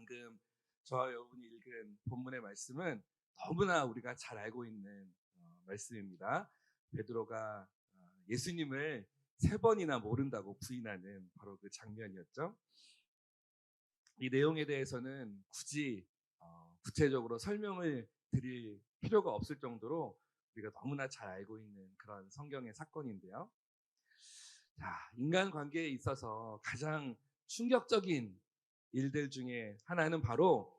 방금 저와 여러분이 읽은 본문의 말씀은 너무나 우리가 잘 알고 있는 말씀입니다. 베드로가 예수님을 세 번이나 모른다고 부인하는 바로 그 장면이었죠. 이 내용에 대해서는 굳이 구체적으로 설명을 드릴 필요가 없을 정도로 우리가 너무나 잘 알고 있는 그런 성경의 사건인데요. 자, 인간 관계에 있어서 가장 충격적인 일들 중에 하나는 바로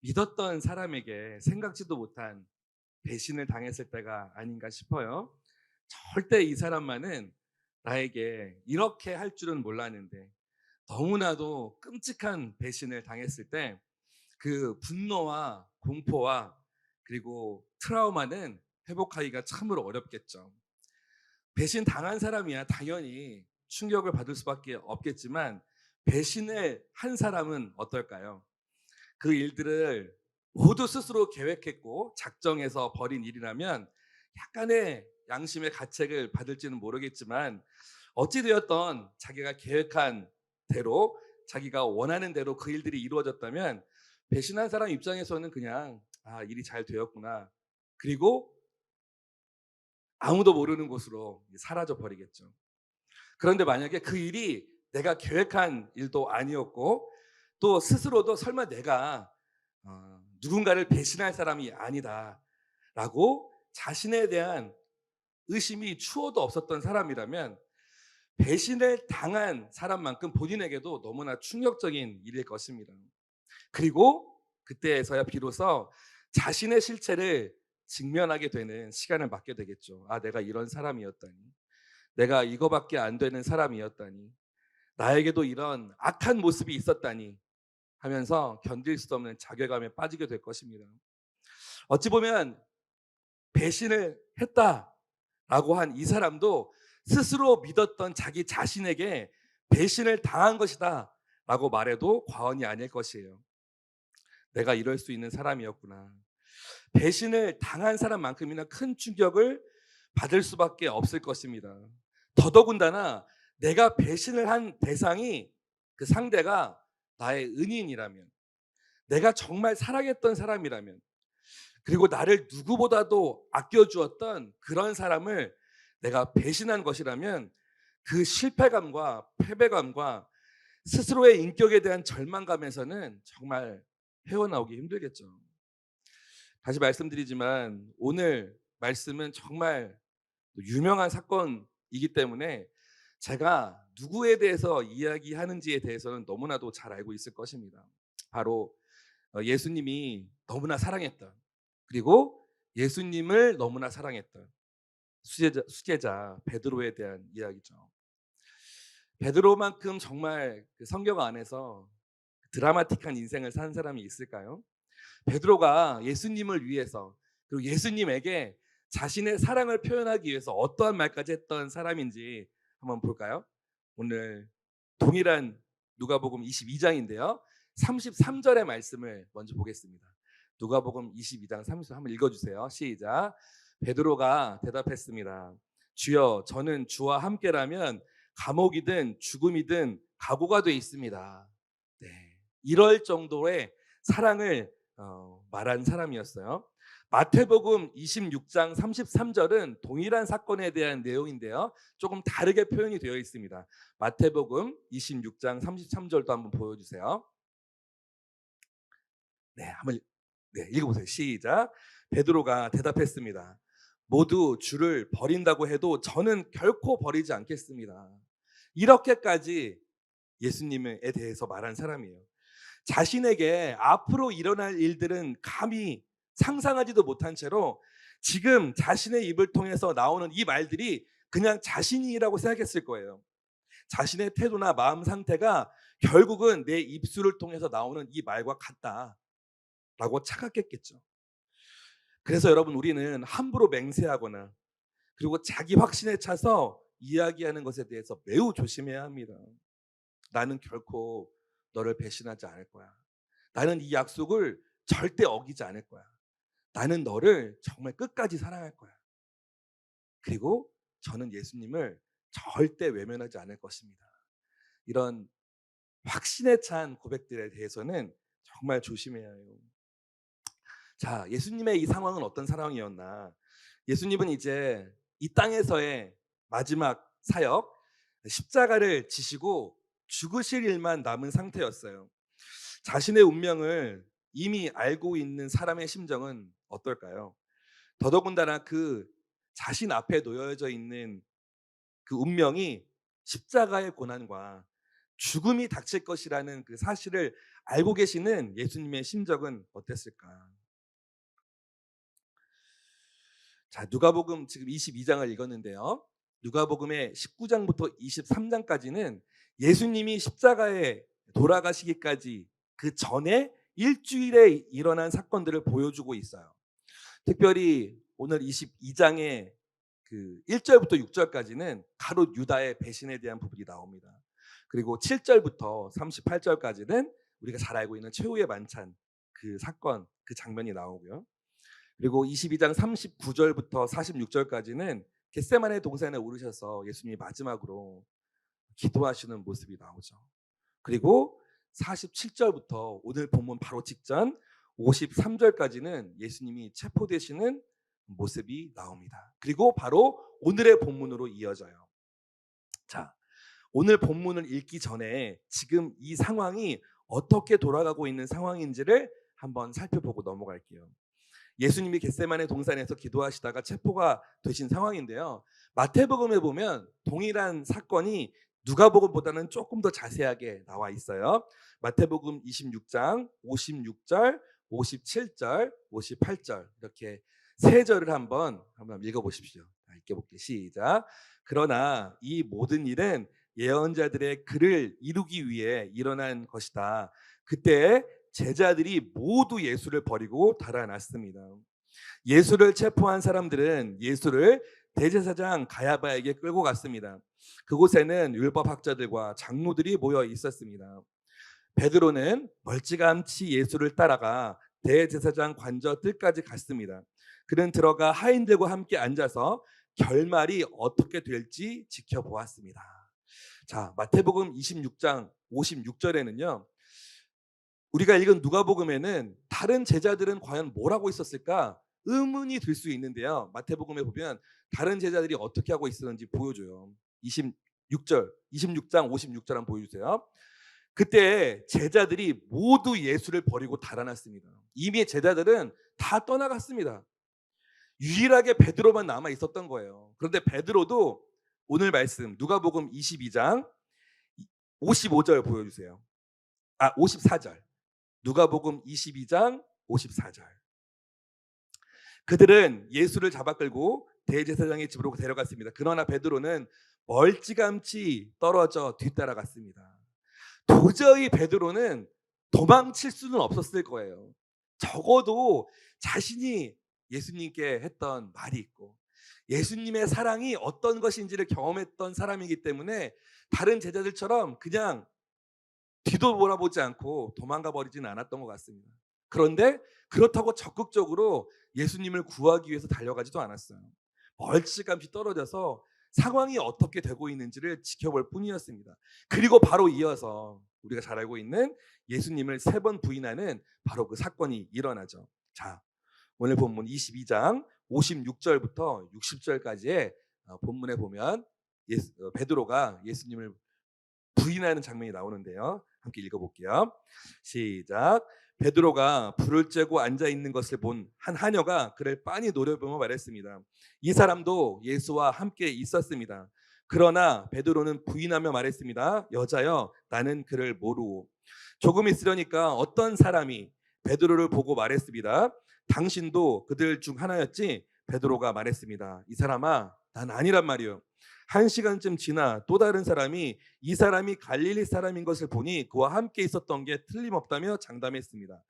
믿었던 사람에게 생각지도 못한 배신을 당했을 때가 아닌가 싶어요. 절대 이 사람만은 나에게 이렇게 할 줄은 몰랐는데 너무나도 끔찍한 배신을 당했을 때 그 분노와 공포와 그리고 트라우마는 회복하기가 참으로 어렵겠죠. 배신 당한 사람이야 당연히 충격을 받을 수밖에 없겠지만 배신을 한 사람은 어떨까요? 그 일들을 모두 스스로 계획했고 작정해서 벌인 일이라면 약간의 양심의 가책을 받을지는 모르겠지만 어찌 되었던 자기가 계획한 대로 자기가 원하는 대로 그 일들이 이루어졌다면 배신한 사람 입장에서는 그냥 일이 잘 되었구나. 그리고 아무도 모르는 곳으로 사라져 버리겠죠. 그런데 만약에 그 일이 내가 계획한 일도 아니었고 또 스스로도 설마 내가 누군가를 배신할 사람이 아니다라고 자신에 대한 의심이 추호도 없었던 사람이라면 배신을 당한 사람만큼 본인에게도 너무나 충격적인 일일 것입니다. 그리고 그때에서야 비로소 자신의 실체를 직면하게 되는 시간을 맞게 되겠죠. 내가 이런 사람이었다니. 내가 이거밖에 안 되는 사람이었다니. 나에게도 이런 악한 모습이 있었다니 하면서 견딜 수 없는 자괴감에 빠지게 될 것입니다. 어찌 보면 배신을 했다라고 한 이 사람도 스스로 믿었던 자기 자신에게 배신을 당한 것이다라고 말해도 과언이 아닐 것이에요. 내가 이럴 수 있는 사람이었구나. 배신을 당한 사람만큼이나 큰 충격을 받을 수밖에 없을 것입니다. 더더군다나 내가 배신을 한 대상이 그 상대가 나의 은인이라면 내가 정말 사랑했던 사람이라면 그리고 나를 누구보다도 아껴주었던 그런 사람을 내가 배신한 것이라면 그 실패감과 패배감과 스스로의 인격에 대한 절망감에서는 정말 헤어나오기 힘들겠죠. 다시 말씀드리지만 오늘 말씀은 정말 유명한 사건이기 때문에 제가 누구에 대해서 이야기하는지에 대해서는 너무나도 잘 알고 있을 것입니다. 바로 예수님이 너무나 사랑했던 그리고 예수님을 너무나 사랑했던 수제자 베드로에 대한 이야기죠. 베드로만큼 정말 그 성경 안에서 드라마틱한 인생을 산 사람이 있을까요? 베드로가 예수님을 위해서 그리고 예수님에게 자신의 사랑을 표현하기 위해서 어떠한 말까지 했던 사람인지 한번 볼까요? 오늘 동일한 누가복음 22장인데요. 33절의 말씀을 먼저 보겠습니다. 누가복음 22장 30절 한번 읽어주세요. 시작. 베드로가 대답했습니다. 주여, 저는 주와 함께라면 감옥이든 죽음이든 각오가 돼 있습니다. 네, 이럴 정도의 사랑을 말한 사람이었어요. 마태복음 26장 33절은 동일한 사건에 대한 내용인데요. 조금 다르게 표현이 되어 있습니다. 마태복음 26장 33절도 한번 보여주세요. 네, 한번 읽어보세요. 시작. 베드로가 대답했습니다. 모두 주를 버린다고 해도 저는 결코 버리지 않겠습니다. 이렇게까지 예수님에 대해서 말한 사람이에요. 자신에게 앞으로 일어날 일들은 감히 상상하지도 못한 채로 지금 자신의 입을 통해서 나오는 이 말들이 그냥 자신이라고 생각했을 거예요. 자신의 태도나 마음 상태가 결국은 내 입술을 통해서 나오는 이 말과 같다라고 착각했겠죠. 그래서 여러분, 우리는 함부로 맹세하거나 그리고 자기 확신에 차서 이야기하는 것에 대해서 매우 조심해야 합니다. 나는 결코 너를 배신하지 않을 거야. 나는 이 약속을 절대 어기지 않을 거야. 나는 너를 정말 끝까지 사랑할 거야. 그리고 저는 예수님을 절대 외면하지 않을 것입니다. 이런 확신에 찬 고백들에 대해서는 정말 조심해야 해요. 자, 예수님의 이 상황은 어떤 상황이었나? 예수님은 이제 이 땅에서의 마지막 사역, 십자가를 지시고 죽으실 일만 남은 상태였어요. 자신의 운명을 이미 알고 있는 사람의 심정은 어떨까요? 더더군다나 그 자신 앞에 놓여져 있는 그 운명이 십자가의 고난과 죽음이 닥칠 것이라는 그 사실을 알고 계시는 예수님의 심정은 어땠을까? 자, 누가복음 지금 22장을 읽었는데요. 누가복음의 19장부터 23장까지는 예수님이 십자가에 돌아가시기까지 그 전에 일주일에 일어난 사건들을 보여주고 있어요. 특별히 오늘 22장의 그 1절부터 6절까지는 가롯 유다의 배신에 대한 부분이 나옵니다. 그리고 7절부터 38절까지는 우리가 잘 알고 있는 최후의 만찬 그 사건, 그 장면이 나오고요. 그리고 22장 39절부터 46절까지는 겟세마네 동산에 오르셔서 예수님이 마지막으로 기도하시는 모습이 나오죠. 그리고 47절부터 오늘 본문 바로 직전 53절까지는 예수님이 체포되시는 모습이 나옵니다. 그리고 바로 오늘의 본문으로 이어져요. 자, 오늘 본문을 읽기 전에 지금 이 상황이 어떻게 돌아가고 있는 상황인지를 한번 살펴보고 넘어갈게요. 예수님이 겟세마네 동산에서 기도하시다가 체포가 되신 상황인데요. 마태복음에 보면 동일한 사건이 누가복음보다는 조금 더 자세하게 나와 있어요. 마태복음 26장 56절, 57절, 58절 이렇게 세 절을 한번 읽어보십시오. 읽어볼게요. 시작. 그러나 이 모든 일은 예언자들의 글을 이루기 위해 일어난 것이다. 그때 제자들이 모두 예수를 버리고 달아났습니다. 예수를 체포한 사람들은 예수를 대제사장 가야바에게 끌고 갔습니다. 그곳에는 율법학자들과 장로들이 모여 있었습니다. 베드로는 멀찌감치 예수를 따라가 대제사장 관저 뜰까지 갔습니다. 그는 들어가 하인들과 함께 앉아서 결말이 어떻게 될지 지켜보았습니다. 자, 마태복음 26장 56절에는요. 우리가 읽은 누가복음에는 다른 제자들은 과연 뭘 하고 있었을까 의문이 들 수 있는데요. 마태복음에 보면 다른 제자들이 어떻게 하고 있었는지 보여줘요. 26절, 26장 56절 한번 보여주세요. 그때 제자들이 모두 예수를 버리고 달아났습니다. 이미 제자들은 다 떠나갔습니다. 유일하게 베드로만 남아 있었던 거예요. 그런데 베드로도 오늘 말씀 누가복음 22장 55절 보여주세요. 54절. 누가복음 22장 54절. 그들은 예수를 잡아 끌고 대제사장의 집으로 데려갔습니다. 그러나 베드로는 멀찌감치 떨어져 뒤따라갔습니다. 도저히 베드로는 도망칠 수는 없었을 거예요. 적어도 자신이 예수님께 했던 말이 있고 예수님의 사랑이 어떤 것인지를 경험했던 사람이기 때문에 다른 제자들처럼 그냥 뒤도 돌아보지 않고 도망가 버리지는 않았던 것 같습니다. 그런데 그렇다고 적극적으로 예수님을 구하기 위해서 달려가지도 않았어요. 멀찌감치 떨어져서 상황이 어떻게 되고 있는지를 지켜볼 뿐이었습니다. 그리고 바로 이어서 우리가 잘 알고 있는 예수님을 3번 부인하는 바로 그 사건이 일어나죠. 자, 오늘 본문 22장 56절부터 60절까지의 본문에 보면 베드로가 예수님을 부인하는 장면이 나오는데요. 함께 읽어볼게요. 시작. 베드로가 불을 쬐고 앉아 있는 것을 본 한 하녀가 그를 빤히 노려보며 말했습니다. 이 사람도 예수와 함께 있었습니다. 그러나 베드로는 부인하며 말했습니다. 여자여, 나는 그를 모르고. 조금 있으려니까 어떤 사람이 베드로를 보고 말했습니다. 당신도 그들 중 하나였지? 베드로가 말했습니다. 이 사람아, 난 아니란 말이요. 1시간쯤 지나 또 다른 사람이 이 사람이 갈릴리 사람인 것을 보니 그와 함께 있었던 게 틀림없다며 장담했습니다.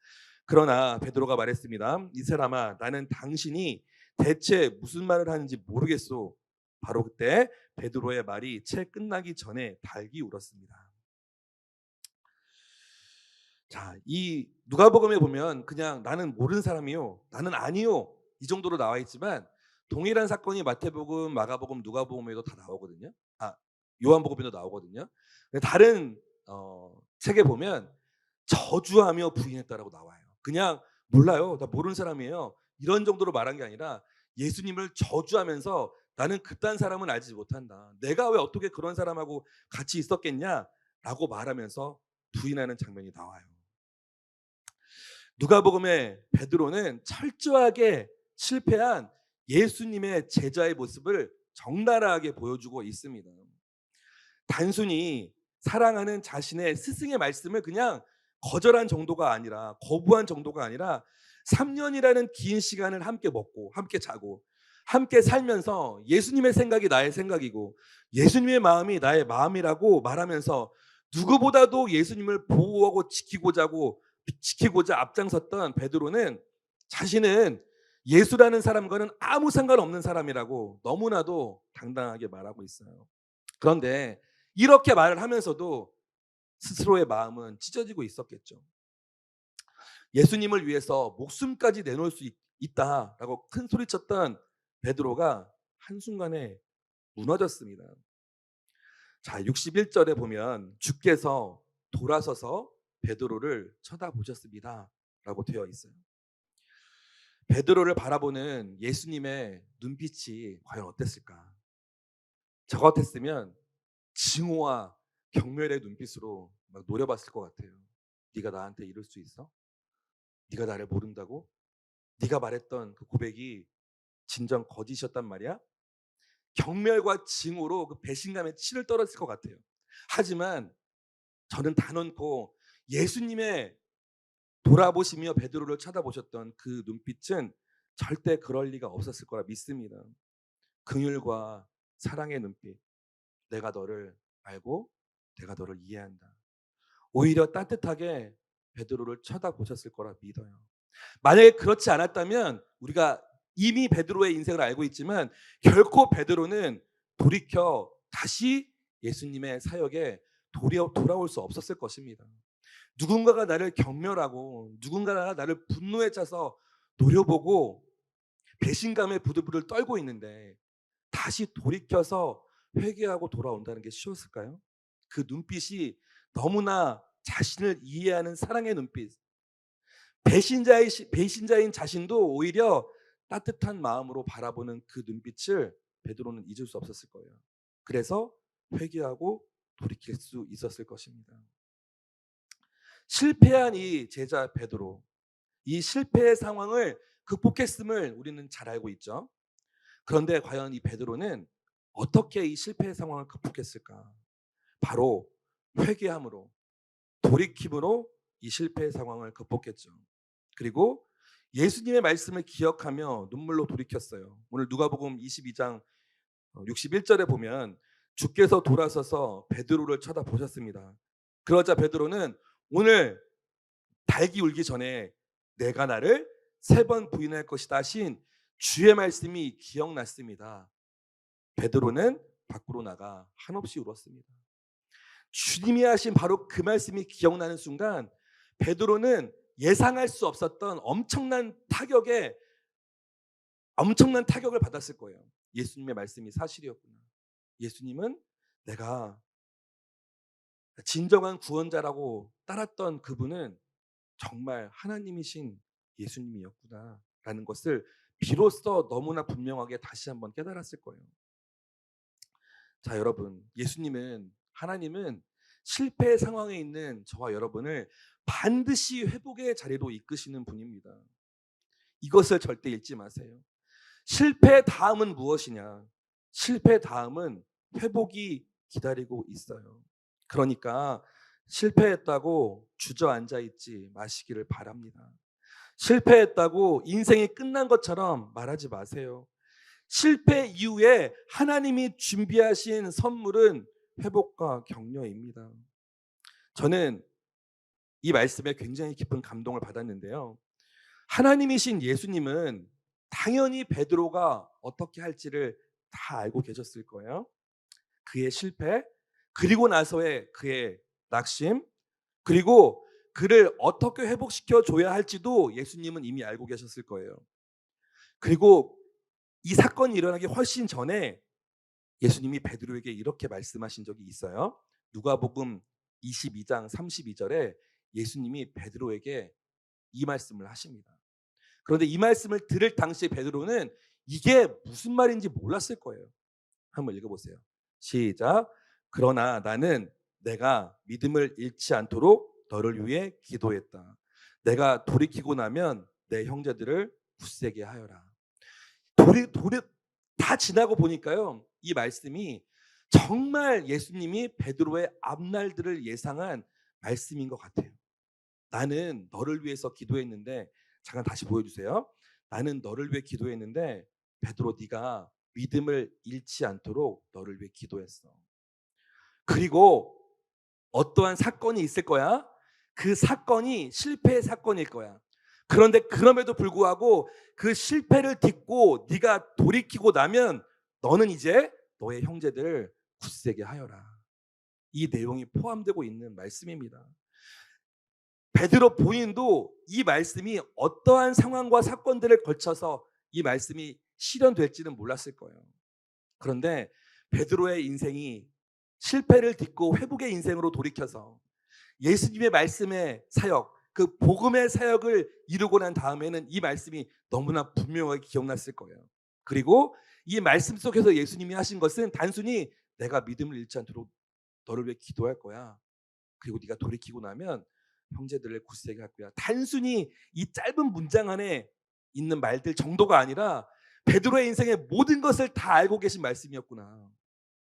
그러나 베드로가 말했습니다. 이 사람아, 나는 당신이 대체 무슨 말을 하는지 모르겠소. 바로 그때 베드로의 말이 채 끝나기 전에 닭이 울었습니다. 자, 이 누가복음에 보면 그냥 나는 모르는 사람이요, 나는 아니요 이 정도로 나와 있지만 동일한 사건이 마태복음, 마가복음, 누가복음에도 다 나오거든요. 요한복음에도 나오거든요. 다른 책에 보면 저주하며 부인했다라고 나와요. 그냥 몰라요. 나 모르는 사람이에요. 이런 정도로 말한 게 아니라 예수님을 저주하면서 나는 그딴 사람은 알지 못한다. 내가 왜 어떻게 그런 사람하고 같이 있었겠냐라고 말하면서 부인하는 장면이 나와요. 누가복음의 베드로는 철저하게 실패한 예수님의 제자의 모습을 적나라하게 보여주고 있습니다. 단순히 사랑하는 자신의 스승의 말씀을 그냥 거절한 정도가 아니라, 거부한 정도가 아니라 3년이라는 긴 시간을 함께 먹고 함께 자고 함께 살면서 예수님의 생각이 나의 생각이고 예수님의 마음이 나의 마음이라고 말하면서 누구보다도 예수님을 보호하고 지키고자 앞장섰던 베드로는 자신은 예수라는 사람과는 아무 상관없는 사람이라고 너무나도 당당하게 말하고 있어요. 그런데 이렇게 말을 하면서도 스스로의 마음은 찢어지고 있었겠죠. 예수님을 위해서 목숨까지 내놓을 수 있다라고 큰 소리쳤던 베드로가 한순간에 무너졌습니다. 자, 61절에 보면 주께서 돌아서서 베드로를 쳐다보셨습니다라고 되어 있어요. 베드로를 바라보는 예수님의 눈빛이 과연 어땠을까? 저 같았으면 증오와 경멸의 눈빛으로 막 노려봤을 것 같아요. 네가 나한테 이럴 수 있어? 네가 나를 모른다고? 네가 말했던 그 고백이 진정 거짓이었단 말이야? 경멸과 증오로 그 배신감에 치를 떨었을 것 같아요. 하지만 저는 단언코 예수님의 돌아보시며 베드로를 쳐다보셨던 그 눈빛은 절대 그럴 리가 없었을 거라 믿습니다. 긍휼과 사랑의 눈빛. 내가 너를 알고 내가 너를 이해한다. 오히려 따뜻하게 베드로를 쳐다보셨을 거라 믿어요. 만약에 그렇지 않았다면 우리가 이미 베드로의 인생을 알고 있지만 결코 베드로는 돌이켜 다시 예수님의 사역에 돌아올 수 없었을 것입니다. 누군가가 나를 경멸하고 누군가가 나를 분노에 차서 노려보고 배신감에 부들부들 떨고 있는데 다시 돌이켜서 회개하고 돌아온다는 게 쉬웠을까요? 그 눈빛이 너무나 자신을 이해하는 사랑의 눈빛. 배신자인 자신도 오히려 따뜻한 마음으로 바라보는 그 눈빛을 베드로는 잊을 수 없었을 거예요. 그래서 회개하고 돌이킬 수 있었을 것입니다. 실패한 이 제자 베드로, 이 실패의 상황을 극복했음을 우리는 잘 알고 있죠. 그런데 과연 이 베드로는 어떻게 이 실패의 상황을 극복했을까? 바로 회개함으로, 돌이킴으로 이 실패의 상황을 극복했죠. 그리고 예수님의 말씀을 기억하며 눈물로 돌이켰어요. 오늘 누가복음 22장 61절에 보면 주께서 돌아서서 베드로를 쳐다보셨습니다. 그러자 베드로는 오늘 닭이 울기 전에 내가 나를 3번 부인할 것이다 하신 주의 말씀이 기억났습니다. 베드로는 밖으로 나가 한없이 울었습니다. 주님이 하신 바로 그 말씀이 기억나는 순간 베드로는 예상할 수 없었던 엄청난 타격을 받았을 거예요. 예수님의 말씀이 사실이었구나. 예수님은 내가 진정한 구원자라고 따랐던 그분은 정말 하나님이신 예수님이었구나라는 것을 비로소 너무나 분명하게 다시 한번 깨달았을 거예요. 자, 여러분, 하나님은 실패 상황에 있는 저와 여러분을 반드시 회복의 자리로 이끄시는 분입니다. 이것을 절대 잊지 마세요. 실패 다음은 무엇이냐? 실패 다음은 회복이 기다리고 있어요. 그러니까 실패했다고 주저앉아 있지 마시기를 바랍니다. 실패했다고 인생이 끝난 것처럼 말하지 마세요. 실패 이후에 하나님이 준비하신 선물은 회복과 격려입니다. 저는 이 말씀에 굉장히 깊은 감동을 받았는데요. 하나님이신 예수님은 당연히 베드로가 어떻게 할지를 다 알고 계셨을 거예요. 그의 실패, 그리고 나서의 그의 낙심, 그리고 그를 어떻게 회복시켜 줘야 할지도 예수님은 이미 알고 계셨을 거예요. 그리고 이 사건이 일어나기 훨씬 전에 예수님이 베드로에게 이렇게 말씀하신 적이 있어요. 누가복음 22장 32절에 예수님이 베드로에게 이 말씀을 하십니다. 그런데 이 말씀을 들을 당시에 베드로는 이게 무슨 말인지 몰랐을 거예요. 한번 읽어보세요. 시작. 그러나 나는 내가 믿음을 잃지 않도록 너를 위해 기도했다. 내가 돌이키고 나면 내 형제들을 굳세게 하여라. 도리 다 지나고 보니까요. 이 말씀이 정말 예수님이 베드로의 앞날들을 예상한 말씀인 것 같아요. 나는 너를 위해서 기도했는데 잠깐 다시 보여주세요. 나는 너를 위해 기도했는데 베드로 네가 믿음을 잃지 않도록 너를 위해 기도했어. 그리고 어떠한 사건이 있을 거야. 그 사건이 실패의 사건일 거야. 그런데 그럼에도 불구하고 그 실패를 딛고 네가 돌이키고 나면 너는 이제 너의 형제들을 굳세게 하여라. 이 내용이 포함되고 있는 말씀입니다. 베드로 본인도 이 말씀이 어떠한 상황과 사건들을 거쳐서 이 말씀이 실현될지는 몰랐을 거예요. 그런데 베드로의 인생이 실패를 딛고 회복의 인생으로 돌이켜서 예수님의 말씀의 사역, 그 복음의 사역을 이루고 난 다음에는 이 말씀이 너무나 분명하게 기억났을 거예요. 그리고 이 말씀 속에서 예수님이 하신 것은 단순히 내가 믿음을 잃지 않도록 너를 위해 기도할 거야. 그리고 네가 돌이키고 나면 형제들을 굳세게 할 거야. 단순히 이 짧은 문장 안에 있는 말들 정도가 아니라 베드로의 인생의 모든 것을 다 알고 계신 말씀이었구나.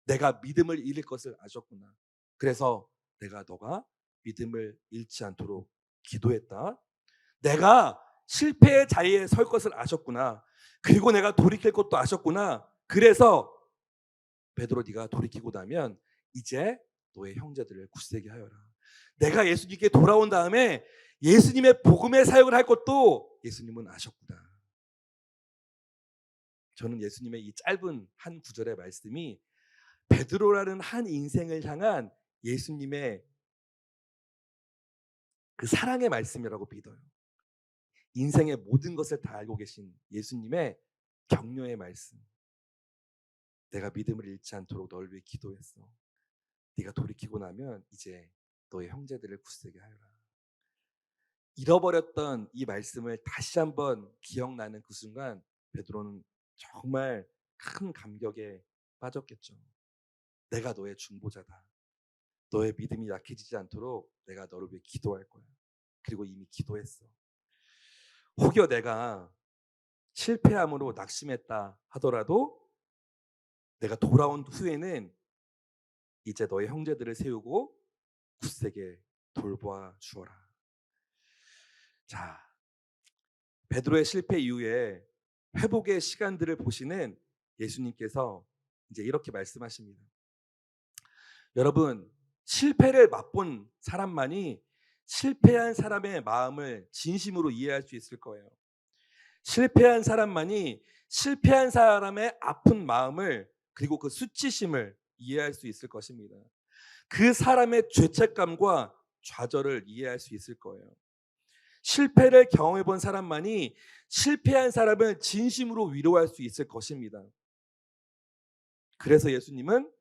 내가 믿음을 잃을 것을 아셨구나. 그래서 내가 너가 믿음을 잃지 않도록 기도했다. 내가 실패의 자리에 설 것을 아셨구나. 그리고 내가 돌이킬 것도 아셨구나. 그래서 베드로 네가 돌이키고 나면 이제 너의 형제들을 굳세게 하여라. 내가 예수님께 돌아온 다음에 예수님의 복음의 사역을 할 것도 예수님은 아셨구나. 저는 예수님의 이 짧은 한 구절의 말씀이 베드로라는 한 인생을 향한 예수님의 그 사랑의 말씀이라고 믿어요. 인생의 모든 것을 다 알고 계신 예수님의 격려의 말씀. 내가 믿음을 잃지 않도록 너를 위해 기도했어. 네가 돌이키고 나면 이제 너의 형제들을 굳세게 하여라. 잃어버렸던 이 말씀을 다시 한번 기억나는 그 순간 베드로는 정말 큰 감격에 빠졌겠죠. 내가 너의 중보자다. 너의 믿음이 약해지지 않도록 내가 너를 위해 기도할 거야. 그리고 이미 기도했어. 혹여 내가 실패함으로 낙심했다 하더라도 내가 돌아온 후에는 이제 너의 형제들을 세우고 굳세게 돌보아 주어라. 자, 베드로의 실패 이후에 회복의 시간들을 보시는 예수님께서 이제 이렇게 말씀하십니다. 여러분, 실패를 맛본 사람만이 실패한 사람의 마음을 진심으로 이해할 수 있을 거예요. 실패한 사람만이 실패한 사람의 아픈 마음을 그리고 그 수치심을 이해할 수 있을 것입니다. 그 사람의 죄책감과 좌절을 이해할 수 있을 거예요. 실패를 경험해 본 사람만이 실패한 사람을 진심으로 위로할 수 있을 것입니다. 그래서 예수님은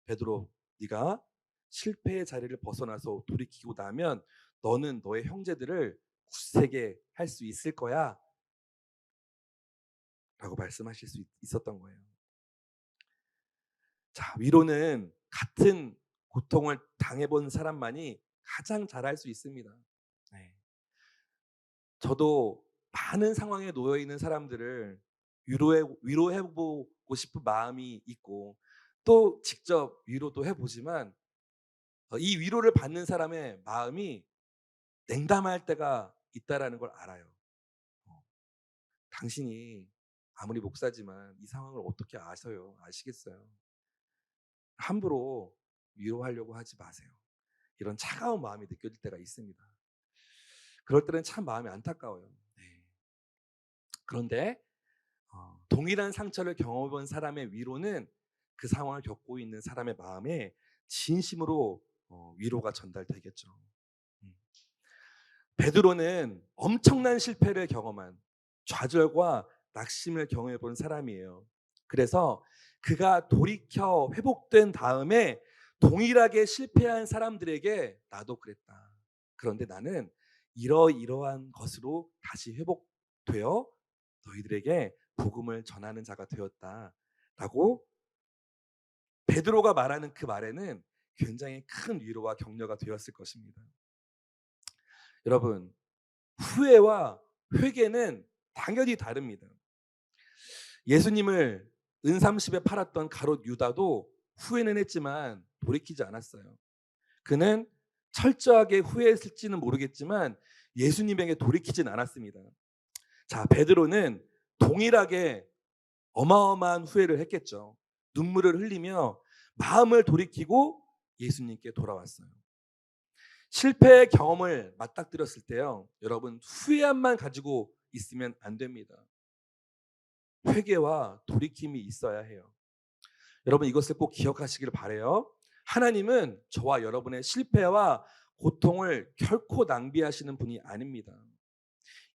베드로, 네가 실패의 자리를 벗어나서 돌이키고 나면 너는 너의 형제들을 굳세게 할 수 있을 거야 라고 말씀하실 수 있었던 거예요. 자, 위로는 같은 고통을 당해본 사람만이 가장 잘할 수 있습니다. 네. 저도 많은 상황에 놓여 있는 사람들을 위로해보고 싶은 마음이 있고 또 직접 위로도 해보지만 이 위로를 받는 사람의 마음이 냉담할 때가 있다라는 걸 알아요. 당신이 아무리 목사지만 이 상황을 어떻게 아시겠어요? 함부로 위로하려고 하지 마세요. 이런 차가운 마음이 느껴질 때가 있습니다. 그럴 때는 참 마음이 안타까워요. 네. 그런데 동일한 상처를 경험해본 사람의 위로는 그 상황을 겪고 있는 사람의 마음에 진심으로 위로가 전달되겠죠. 음. 베드로는 엄청난 실패를 경험한 좌절과 낙심을 경험해본 사람이에요. 그래서 그가 돌이켜 회복된 다음에 동일하게 실패한 사람들에게 나도 그랬다. 그런데 나는 이러이러한 것으로 다시 회복되어 너희들에게 복음을 전하는 자가 되었다라고 베드로가 말하는 그 말에는 굉장히 큰 위로와 격려가 되었을 것입니다. 여러분, 후회와 회개는 당연히 다릅니다. 예수님을 은삼십에 팔았던 가롯 유다도 후회는 했지만 돌이키지 않았어요. 그는 철저하게 후회했을지는 모르겠지만 예수님에게 돌이키진 않았습니다. 자, 베드로는 동일하게 어마어마한 후회를 했겠죠. 눈물을 흘리며 마음을 돌이키고 예수님께 돌아왔어요. 실패의 경험을 맞닥뜨렸을 때요, 여러분, 후회함만 가지고 있으면 안 됩니다. 회개와 돌이킴이 있어야 해요. 여러분, 이것을 꼭 기억하시길 바라요. 하나님은 저와 여러분의 실패와 고통을 결코 낭비하시는 분이 아닙니다.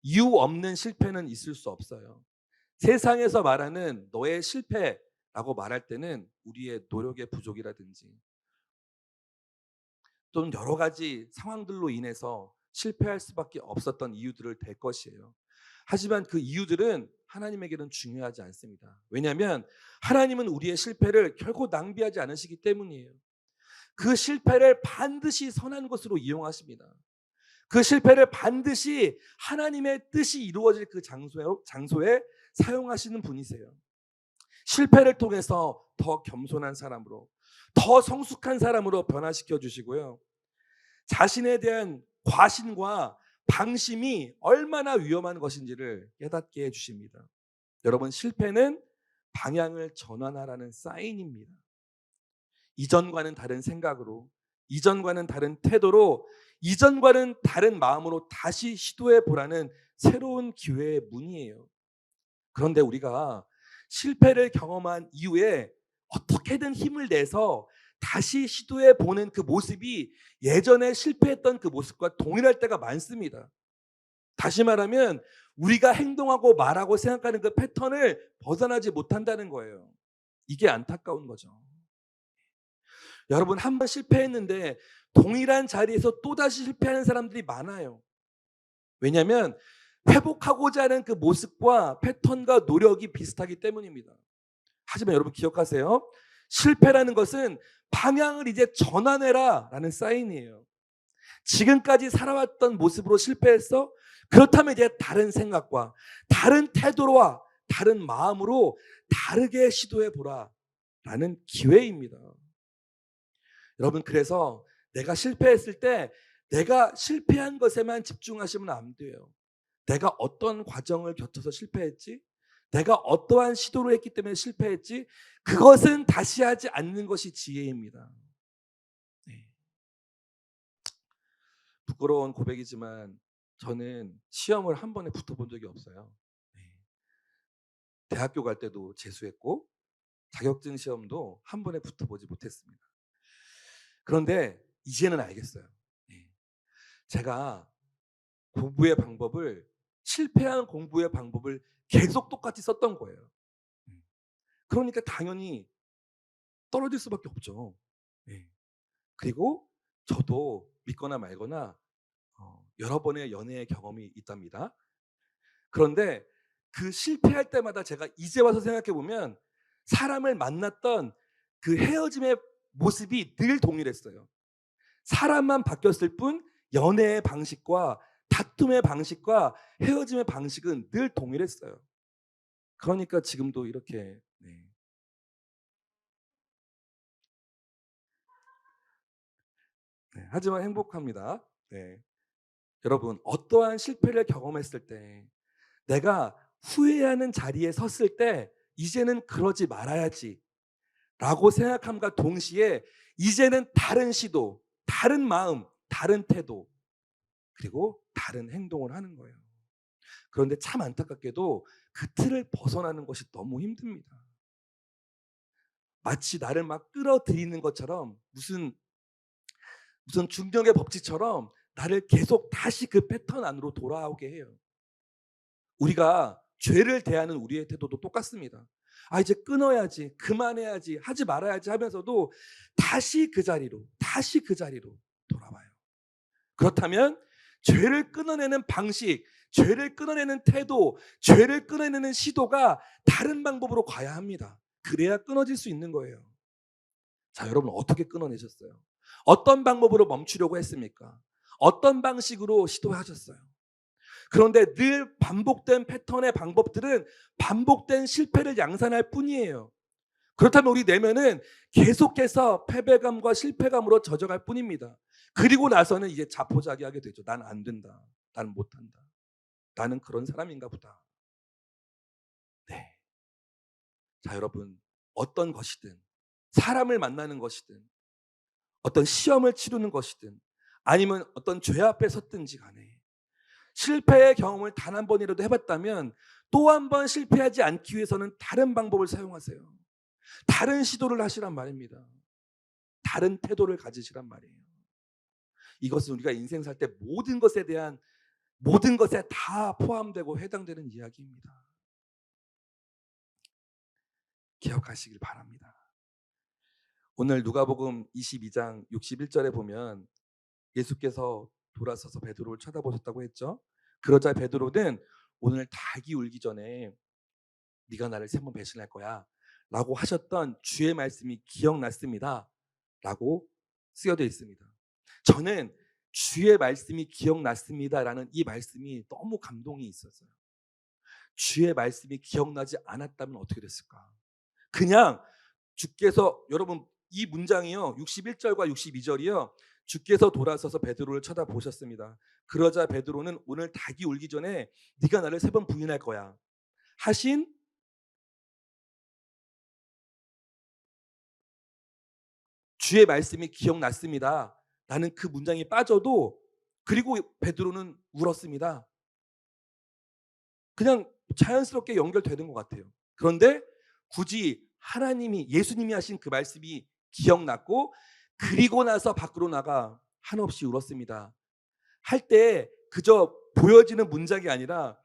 이유 없는 실패는 있을 수 없어요. 세상에서 말하는 너의 실패라고 말할 때는 우리의 노력의 부족이라든지 또는 여러 가지 상황들로 인해서 실패할 수밖에 없었던 이유들을 댈 것이에요. 하지만 그 이유들은 하나님에게는 중요하지 않습니다. 왜냐하면 하나님은 우리의 실패를 결코 낭비하지 않으시기 때문이에요. 그 실패를 반드시 선한 것으로 이용하십니다. 그 실패를 반드시 하나님의 뜻이 이루어질 그 장소에 사용하시는 분이세요. 실패를 통해서 더 겸손한 사람으로, 더 성숙한 사람으로 변화시켜 주시고요. 자신에 대한 과신과 방심이 얼마나 위험한 것인지를 깨닫게 해 주십니다. 여러분, 실패는 방향을 전환하라는 사인입니다. 이전과는 다른 생각으로, 이전과는 다른 태도로, 이전과는 다른 마음으로 다시 시도해 보라는 새로운 기회의 문이에요. 그런데 우리가 실패를 경험한 이후에 어떻게든 힘을 내서 다시 시도해 보는 그 모습이 예전에 실패했던 그 모습과 동일할 때가 많습니다. 다시 말하면 우리가 행동하고 말하고 생각하는 그 패턴을 벗어나지 못한다는 거예요. 이게 안타까운 거죠. 여러분, 한 번 실패했는데 동일한 자리에서 또다시 실패하는 사람들이 많아요. 왜냐하면 회복하고자 하는 그 모습과 패턴과 노력이 비슷하기 때문입니다. 하지만 여러분, 기억하세요. 실패라는 것은 방향을 이제 전환해라 라는 사인이에요. 지금까지 살아왔던 모습으로 실패했어? 그렇다면 이제 다른 생각과 다른 태도와 다른 마음으로 다르게 시도해 보라 라는 기회입니다. 여러분, 그래서 내가 실패했을 때 내가 실패한 것에만 집중하시면 안 돼요. 내가 어떤 과정을 거쳐서 실패했지? 내가 어떠한 시도를 했기 때문에 실패했지? 그것은 다시 하지 않는 것이 지혜입니다. 네. 부끄러운 고백이지만 저는 시험을 한 번에 붙어본 적이 없어요. 네. 대학교 갈 때도 재수했고 자격증 시험도 한 번에 붙어보지 못했습니다. 그런데 이제는 알겠어요. 네. 제가 공부의 방법을, 실패한 공부의 방법을 계속 똑같이 썼던 거예요. 그러니까 당연히 떨어질 수밖에 없죠. 네. 그리고 저도 믿거나 말거나 여러 번의 연애의 경험이 있답니다. 그런데 그 실패할 때마다 제가 이제 와서 생각해 보면 사람을 만났던 그 헤어짐의 모습이 늘 동일했어요. 사람만 바뀌었을 뿐 연애의 방식과 다툼의 방식과 헤어짐의 방식은 늘 동일했어요. 그러니까 지금도 이렇게 하지만 행복합니다. 네. 여러분, 어떠한 실패를 경험했을 때 내가 후회하는 자리에 섰을 때 이제는 그러지 말아야지 라고 생각함과 동시에 이제는 다른 시도, 다른 마음, 다른 태도, 그리고 다른 행동을 하는 거예요. 그런데 참 안타깝게도 그 틀을 벗어나는 것이 너무 힘듭니다. 마치 나를 막 끌어들이는 것처럼 무슨 중력의 법칙처럼 나를 계속 다시 그 패턴 안으로 돌아오게 해요. 우리가 죄를 대하는 우리의 태도도 똑같습니다. 아, 이제 끊어야지, 그만해야지, 하지 말아야지 하면서도 다시 그 자리로 돌아와요. 그렇다면 죄를 끊어내는 방식, 죄를 끊어내는 태도, 죄를 끊어내는 시도가 다른 방법으로 가야 합니다. 그래야 끊어질 수 있는 거예요. 자, 여러분 어떻게 끊어내셨어요? 어떤 방법으로 멈추려고 했습니까? 어떤 방식으로 시도하셨어요? 그런데 늘 반복된 패턴의 방법들은 반복된 실패를 양산할 뿐이에요. 그렇다면 우리 내면은 계속해서 패배감과 실패감으로 젖어갈 뿐입니다. 그리고 나서는 이제 자포자기하게 되죠. 난 안 된다. 나는 못한다. 나는 그런 사람인가 보다. 네. 자, 여러분 어떤 것이든 사람을 만나는 것이든 어떤 시험을 치르는 것이든 아니면 어떤 죄 앞에 섰든지 간에 실패의 경험을 단 한 번이라도 해봤다면 또 한 번 실패하지 않기 위해서는 다른 방법을 사용하세요. 다른 시도를 하시란 말입니다. 다른 태도를 가지시란 말이에요. 이것은 우리가 인생 살 때 모든 것에 다 포함되고 해당되는 이야기입니다. 기억하시길 바랍니다. 오늘 누가복음 22장 61절에 보면 예수께서 돌아서서 베드로를 쳐다보셨다고 했죠. 그러자 베드로는 오늘 닭이 울기 전에 네가 나를 세 번 배신할 거야 라고 하셨던 주의 말씀이 기억났습니다 라고 쓰여져 있습니다. 저는 주의 말씀이 기억났습니다라는 이 말씀이 너무 감동이 있었어요. 주의 말씀이 기억나지 않았다면 어떻게 됐을까? 그냥 주께서 여러분 이 문장이요. 61절과 62절이요. 주께서 돌아서서 베드로를 쳐다보셨습니다. 그러자 베드로는 오늘 닭이 울기 전에 네가 나를 세 번 부인할 거야 하신 주의 말씀이 기억났습니다. 나는 그 문장에 빠져도 그리고 베드로는 울었습니다. 그냥 자연스럽게 연결되는 것 같아요. 그런데 굳이 하나님이 예수님이 하신 그 말씀이 기억났고 그리고 나서 밖으로 나가 한없이 울었습니다. 할 때 그저 보여지는 문장이 아니라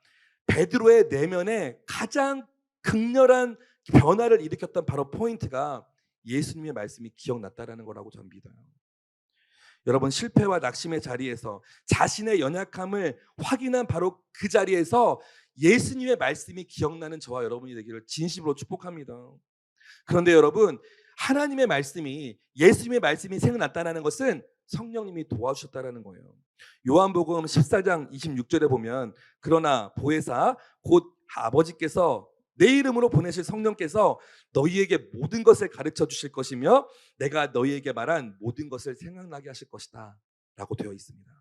베드로의 내면에 가장 극렬한 변화를 일으켰던 바로 포인트가 예수님의 말씀이 기억났다라는 거라고 저는 믿어요. 여러분 실패와 낙심의 자리에서 자신의 연약함을 확인한 바로 그 자리에서 예수님의 말씀이 기억나는 저와 여러분이 되기를 진심으로 축복합니다. 그런데 여러분 하나님의 말씀이 예수님의 말씀이 생각났다는 것은 성령님이 도와주셨다는 거예요. 요한복음 14장 26절에 보면 그러나 보혜사 곧 아버지께서 내 이름으로 보내실 성령께서 너희에게 모든 것을 가르쳐 주실 것이며 내가 너희에게 말한 모든 것을 생각나게 하실 것이다 라고 되어 있습니다.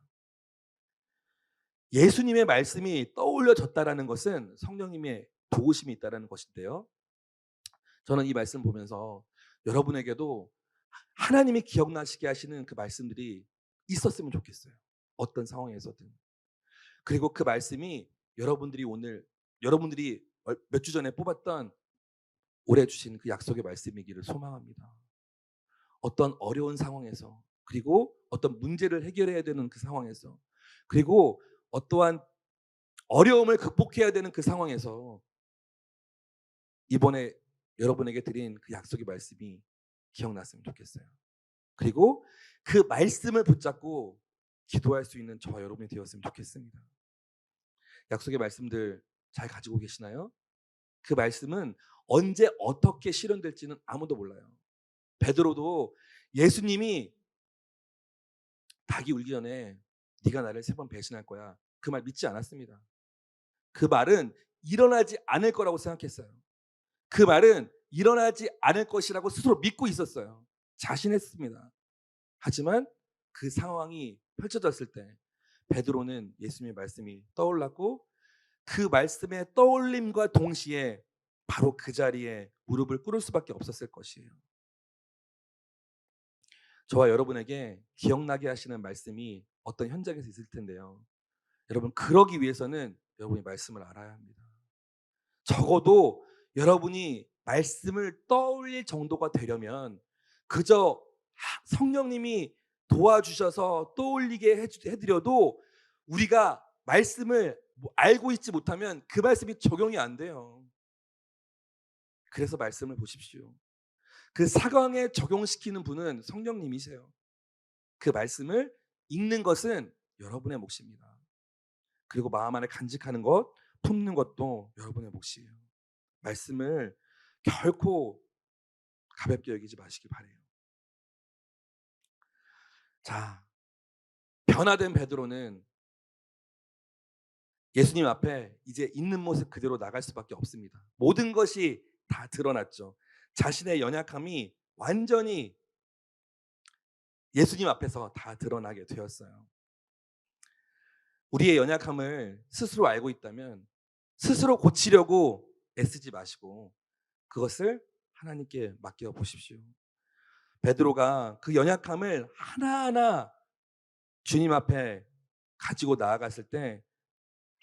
예수님의 말씀이 떠올려졌다는 것은 성령님의 도우심이 있다는 것인데요. 저는 이 말씀 보면서 여러분에게도 하나님이 기억나시게 하시는 그 말씀들이 있었으면 좋겠어요. 어떤 상황에서든. 그리고 그 말씀이 여러분들이 몇 주 전에 뽑았던 올해 주신 그 약속의 말씀이기를 소망합니다. 어떤 어려운 상황에서 그리고 어떤 문제를 해결해야 되는 그 상황에서 그리고 어떠한 어려움을 극복해야 되는 그 상황에서 이번에 여러분에게 드린 그 약속의 말씀이 기억났으면 좋겠어요. 그리고 그 말씀을 붙잡고 기도할 수 있는 저와 여러분이 되었으면 좋겠습니다. 약속의 말씀들 잘 가지고 계시나요? 그 말씀은 언제 어떻게 실현될지는 아무도 몰라요. 베드로도 예수님이 닭이 울기 전에 네가 나를 세 번 배신할 거야. 그 말 믿지 않았습니다. 그 말은 일어나지 않을 거라고 생각했어요. 그 말은 일어나지 않을 것이라고 스스로 믿고 있었어요. 자신했습니다. 하지만 그 상황이 펼쳐졌을 때 베드로는 예수님의 말씀이 떠올랐고 그 말씀의 떠올림과 동시에 바로 그 자리에 무릎을 꿇을 수밖에 없었을 것이에요. 저와 여러분에게 기억나게 하시는 말씀이 어떤 현장에서 있을 텐데요. 여러분 그러기 위해서는 여러분이 말씀을 알아야 합니다. 적어도 여러분이 말씀을 떠올릴 정도가 되려면 그저 성령님이 도와주셔서 떠올리게 해드려도 우리가 말씀을 알고 있지 못하면 그 말씀이 적용이 안 돼요. 그래서 말씀을 보십시오. 그 사강에 적용시키는 분은 성령님이세요. 그 말씀을 읽는 것은 여러분의 몫입니다. 그리고 마음 안에 간직하는 것, 품는 것도 여러분의 몫이에요. 말씀을 결코 가볍게 여기지 마시기 바래요. 자, 변화된 베드로는 예수님 앞에 이제 있는 모습 그대로 나갈 수밖에 없습니다. 모든 것이 다 드러났죠. 자신의 연약함이 완전히 예수님 앞에서 다 드러나게 되었어요. 우리의 연약함을 스스로 알고 있다면 스스로 고치려고 애쓰지 마시고 그것을 하나님께 맡겨 보십시오. 베드로가 그 연약함을 하나하나 주님 앞에 가지고 나아갔을 때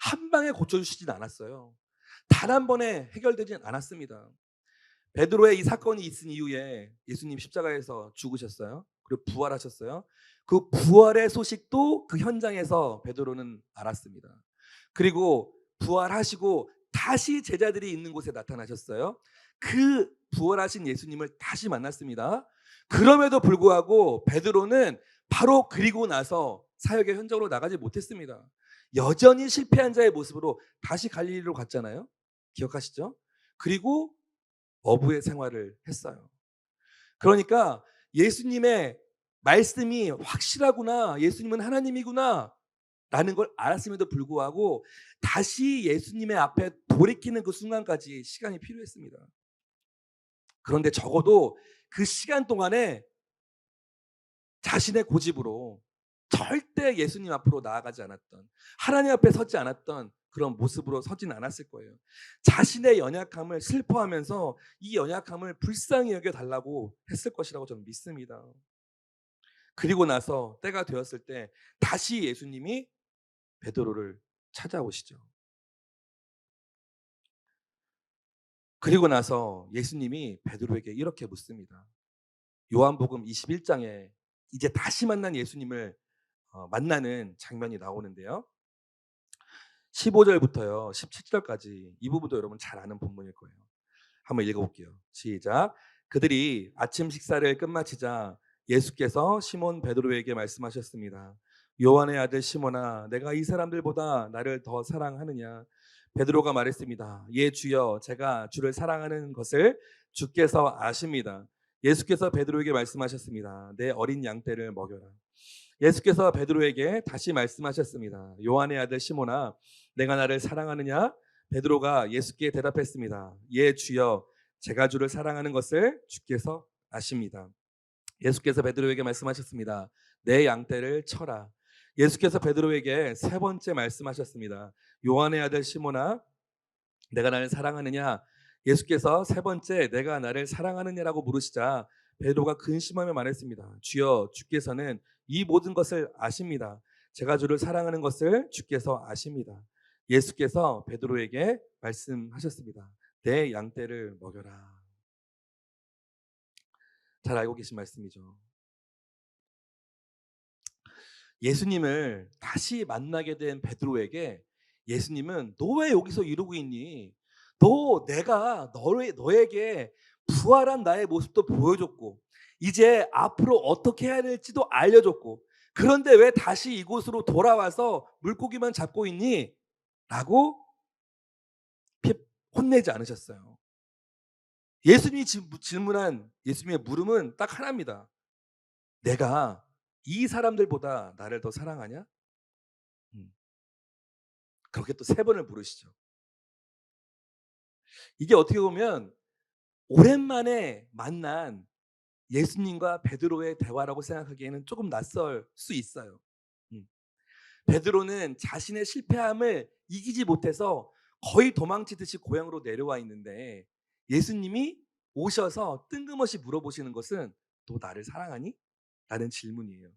한 방에 고쳐주시진 않았어요. 단 한 번에 해결되진 않았습니다. 베드로의 이 사건이 있은 이후에 예수님 십자가에서 죽으셨어요. 그리고 부활하셨어요. 그 부활의 소식도 그 현장에서 베드로는 알았습니다. 그리고 부활하시고 다시 제자들이 있는 곳에 나타나셨어요. 그 부활하신 예수님을 다시 만났습니다. 그럼에도 불구하고 베드로는 바로 그리고 나서 사역의 현장으로 나가지 못했습니다. 여전히 실패한 자의 모습으로 다시 갈릴리로 갔잖아요. 기억하시죠? 그리고 어부의 생활을 했어요. 그러니까 예수님의 말씀이 확실하구나, 예수님은 하나님이구나 라는 걸 알았음에도 불구하고 다시 예수님의 앞에 돌이키는 그 순간까지 시간이 필요했습니다. 그런데 적어도 그 시간 동안에 자신의 고집으로 절대 예수님 앞으로 나아가지 않았던, 하나님 앞에 서지 않았던 그런 모습으로 서진 않았을 거예요. 자신의 연약함을 슬퍼하면서 이 연약함을 불쌍히 여겨 달라고 했을 것이라고 저는 믿습니다. 그리고 나서 때가 되었을 때 다시 예수님이 베드로를 찾아오시죠. 그리고 나서 예수님이 베드로에게 이렇게 묻습니다. 요한복음 21장에 이제 다시 만난 예수님을 만나는 장면이 나오는데요. 15절부터요 17절까지 이 부분도 여러분 잘 아는 본문일 거예요. 한번 읽어볼게요. 시작. 그들이 아침 식사를 끝마치자 예수께서 시몬 베드로에게 말씀하셨습니다. 요한의 아들 시몬아, 내가 이 사람들보다 나를 더 사랑하느냐? 베드로가 말했습니다. 예, 주여, 제가 주를 사랑하는 것을 주께서 아십니다. 예수께서 베드로에게 말씀하셨습니다. 내 어린 양떼를 먹여라. 예수께서 베드로에게 다시 말씀하셨습니다. 요한의 아들 시몬아, 내가 나를 사랑하느냐? 베드로가 예수께 대답했습니다. 예, 주여, 제가 주를 사랑하는 것을 주께서 아십니다. 예수께서 베드로에게 말씀하셨습니다. 내 양떼를 쳐라. 예수께서 베드로에게 세 번째 말씀하셨습니다. 요한의 아들 시몬아, 내가 나를 사랑하느냐? 예수께서 세 번째 내가 나를 사랑하느냐라고 물으시자 베드로가 근심하며 말했습니다. 주여, 주께서는 이 모든 것을 아십니다. 제가 주를 사랑하는 것을 주께서 아십니다. 예수께서 베드로에게 말씀하셨습니다. 내 양떼를 먹여라. 잘 알고 계신 말씀이죠. 예수님을 다시 만나게 된 베드로에게 예수님은 너 왜 여기서 이러고 있니? 너 내가 너에게 부활한 나의 모습도 보여줬고 이제 앞으로 어떻게 해야 될지도 알려줬고 그런데 왜 다시 이곳으로 돌아와서 물고기만 잡고 있니? 라고 혼내지 않으셨어요. 예수님이 질문한 예수님의 물음은 딱 하나입니다. 내가 이 사람들보다 나를 더 사랑하냐? 음. 그렇게 또 세 번을 물으시죠. 이게 어떻게 보면 오랜만에 만난 예수님과 베드로의 대화라고 생각하기에는 조금 낯설 수 있어요. 음. 베드로는 자신의 실패함을 이기지 못해서 거의 도망치듯이 고향으로 내려와 있는데 예수님이 오셔서 뜬금없이 물어보시는 것은 너 나를 사랑하니? 라는 질문이에요.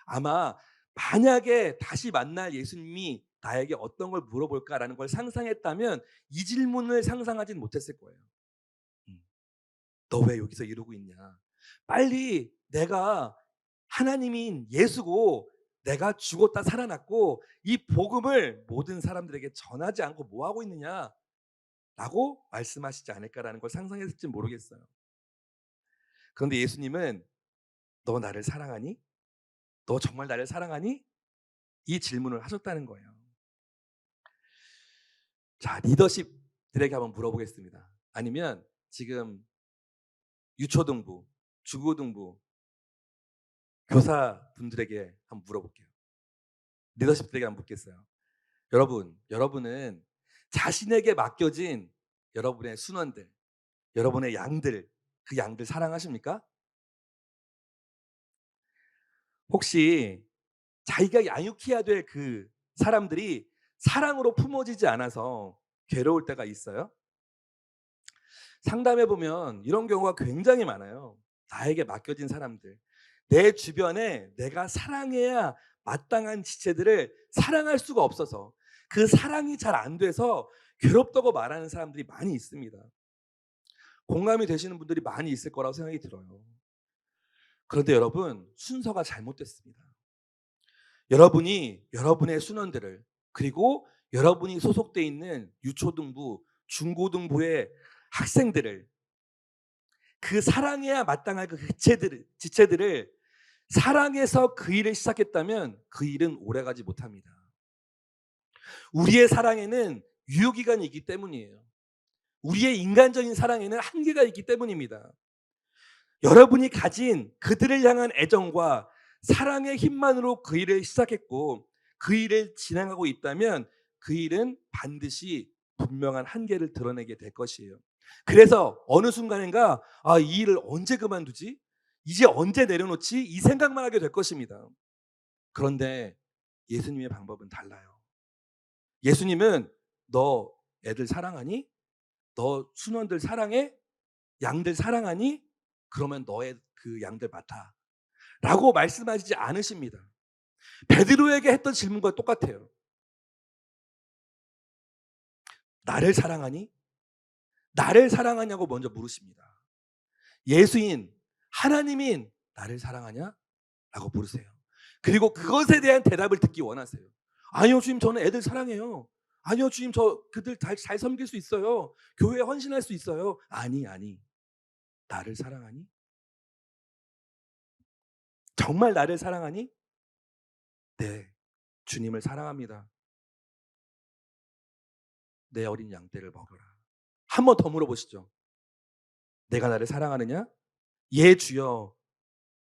아마 만약에 다시 만날 예수님이 나에게 어떤 걸 물어볼까라는 걸 상상했다면 이 질문을 상상하진 못했을 거예요. 음. 너 왜 여기서 이러고 있냐? 빨리 내가 하나님인 예수고 내가 죽었다 살아났고 이 복음을 모든 사람들에게 전하지 않고 뭐 하고 있느냐? 라고 말씀하시지 않을까라는 걸 상상했을지 모르겠어요. 그런데 예수님은 너 나를 사랑하니? 너 정말 나를 사랑하니? 이 질문을 하셨다는 거예요. 자, 리더십들에게 한번 물어보겠습니다. 아니면 지금 유초등부, 중고등부, 교사분들에게 한번 물어볼게요. 리더십들에게 한번 묻겠어요. 여러분은 자신에게 맡겨진 여러분의 순원들, 여러분의 양들, 그 양들 사랑하십니까? 혹시 자기가 양육해야 될 그 사람들이 사랑으로 품어지지 않아서 괴로울 때가 있어요? 상담해 보면 이런 경우가 굉장히 많아요. 나에게 맡겨진 사람들, 내 주변에 내가 사랑해야 마땅한 지체들을 사랑할 수가 없어서 그 사랑이 잘 안 돼서 괴롭다고 말하는 사람들이 많이 있습니다. 공감이 되시는 분들이 많이 있을 거라고 생각이 들어요. 그런데 여러분, 순서가 잘못됐습니다. 여러분이 여러분의 순원들을, 그리고 여러분이 소속돼 있는 유초등부, 중고등부의 학생들을, 그 사랑해야 마땅할 그 지체들을 사랑해서 그 일을 시작했다면 그 일은 오래가지 못합니다. 우리의 사랑에는 유효기간이 있기 때문이에요. 우리의 인간적인 사랑에는 한계가 있기 때문입니다. 여러분이 가진 그들을 향한 애정과 사랑의 힘만으로 그 일을 시작했고 그 일을 진행하고 있다면 그 일은 반드시 분명한 한계를 드러내게 될 것이에요. 그래서 어느 순간인가 이 일을 언제 그만두지? 이제 언제 내려놓지? 이 생각만 하게 될 것입니다. 그런데 예수님의 방법은 달라요. 예수님은 너 애들 사랑하니? 너 순원들 사랑해? 양들 사랑하니? 그러면 너의 그 양들 맡아. 라고 말씀하시지 않으십니다. 베드로에게 했던 질문과 똑같아요. 나를 사랑하니? 나를 사랑하냐고 먼저 물으십니다. 예수인, 하나님인 나를 사랑하냐? 라고 물으세요. 그리고 그것에 대한 대답을 듣기 원하세요. 아니요, 주님, 저는 애들 사랑해요. 아니요, 주님, 저 그들 잘 섬길 수 있어요. 교회에 헌신할 수 있어요. 아니. 나를 사랑하니? 정말 나를 사랑하니? 네, 주님을 사랑합니다. 내 어린 양떼를 먹여라. 한 번 더 물어보시죠. 내가 나를 사랑하느냐? 예, 주여.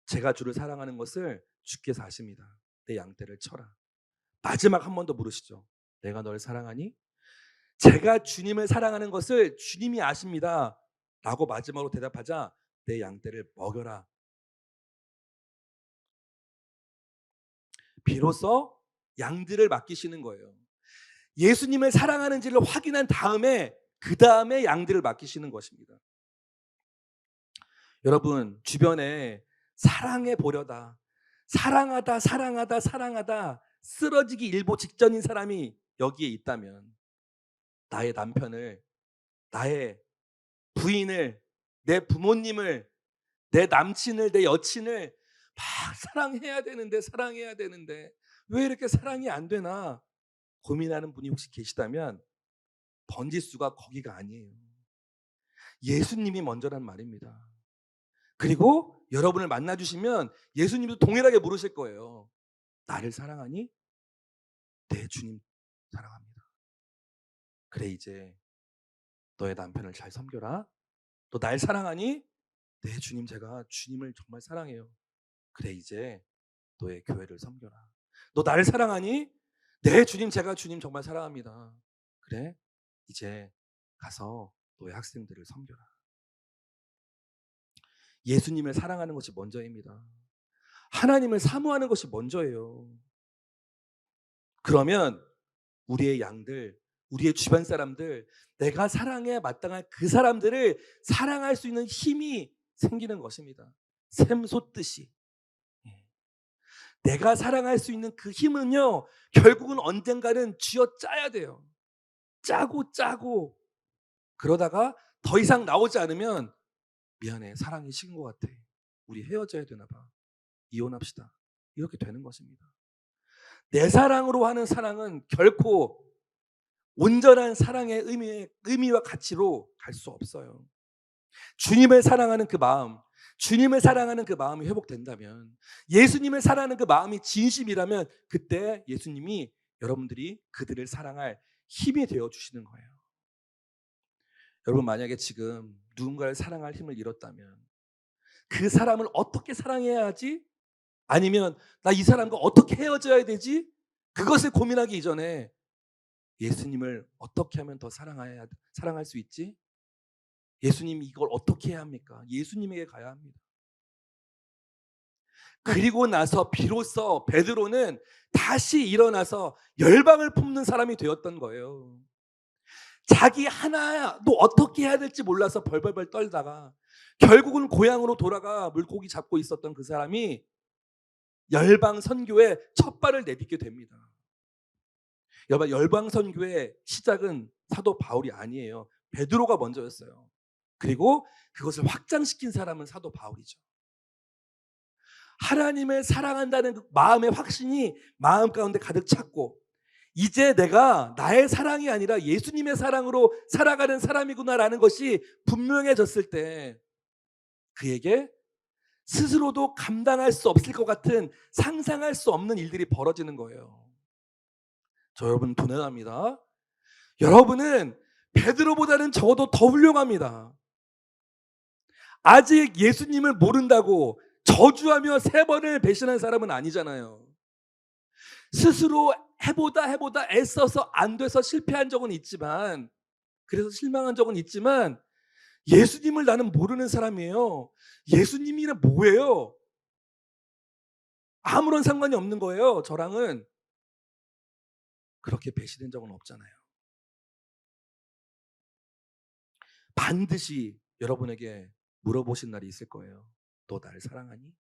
제가 주를 사랑하는 것을 주께서 아십니다. 내 양떼를 쳐라. 마지막 한 번 더 물으시죠. 내가 너를 사랑하니? 제가 주님을 사랑하는 것을 주님이 아십니다. 라고 마지막으로 대답하자 내 양떼를 먹여라. 비로소 양들을 맡기시는 거예요. 예수님을 사랑하는지를 확인한 다음에 그 다음에 양들을 맡기시는 것입니다. 여러분 주변에 사랑해 보려다 사랑하다 쓰러지기 일보 직전인 사람이 여기에 있다면 나의 남편을, 나의 부인을, 내 부모님을, 내 남친을, 내 여친을 막 사랑해야 되는데 왜 이렇게 사랑이 안 되나 고민하는 분이 혹시 계시다면 번지수가 거기가 아니에요. 예수님이 먼저란 말입니다. 그리고 여러분을 만나주시면 예수님도 동일하게 물으실 거예요. 나를 사랑하니? 네, 주님 사랑합니다. 그래, 이제 너의 남편을 잘 섬겨라. 너 날 사랑하니? 네, 주님, 제가 주님을 정말 사랑해요. 그래, 이제 너의 교회를 섬겨라. 너 나를 사랑하니? 네, 주님, 제가 주님 정말 사랑합니다. 그래, 이제 가서 너의 학생들을 섬겨라. 예수님을 사랑하는 것이 먼저입니다. 하나님을 사모하는 것이 먼저예요. 그러면 우리의 양들, 우리의 주변 사람들, 내가 사랑해야 마땅할 그 사람들을 사랑할 수 있는 힘이 생기는 것입니다. 샘 솟듯이. 내가 사랑할 수 있는 그 힘은요, 결국은 언젠가는 쥐어짜야 돼요. 짜고 그러다가 더 이상 나오지 않으면 미안해, 사랑이 식은 것 같아. 우리 헤어져야 되나 봐. 이혼합시다. 이렇게 되는 것입니다. 내 사랑으로 하는 사랑은 결코 온전한 사랑의 의미와 가치로 갈 수 없어요. 주님을 사랑하는 그 마음, 주님을 사랑하는 그 마음이 회복된다면, 예수님을 사랑하는 그 마음이 진심이라면 그때 예수님이 여러분들이 그들을 사랑할 힘이 되어 주시는 거예요. 여러분 만약에 지금 누군가를 사랑할 힘을 잃었다면 그 사람을 어떻게 사랑해야 하지? 아니면 나 이 사람과 어떻게 헤어져야 되지? 그것을 고민하기 이전에 예수님을 어떻게 하면 더 사랑할 수 있지? 예수님이 이걸 어떻게 해야 합니까? 예수님에게 가야 합니다. 그리고 나서 비로소 베드로는 다시 일어나서 열방을 품는 사람이 되었던 거예요. 자기 하나도 어떻게 해야 될지 몰라서 벌벌벌 떨다가 결국은 고향으로 돌아가 물고기 잡고 있었던 그 사람이 열방 선교에 첫 발을 내딛게 됩니다. 여러분, 열방 선교의 시작은 사도 바울이 아니에요. 베드로가 먼저였어요. 그리고 그것을 확장시킨 사람은 사도 바울이죠. 하나님을 사랑한다는 그 마음의 확신이 마음 가운데 가득 찼고, 이제 내가 나의 사랑이 아니라 예수님의 사랑으로 살아가는 사람이구나라는 것이 분명해졌을 때 그에게 스스로도 감당할 수 없을 것 같은 상상할 수 없는 일들이 벌어지는 거예요. 저 여러분 도전합니다. 여러분은 베드로보다는 적어도 더 훌륭합니다. 아직 예수님을 모른다고 저주하며 3번을 배신한 사람은 아니잖아요. 스스로 해보다 애써서 안 돼서 실패한 적은 있지만, 그래서 실망한 적은 있지만, 예수님을 나는 모르는 사람이에요. 예수님이란 뭐예요? 아무런 상관이 없는 거예요. 저랑은. 그렇게 배신한 적은 없잖아요. 반드시 여러분에게 물어보신 날이 있을 거예요. 너 나를 사랑하니?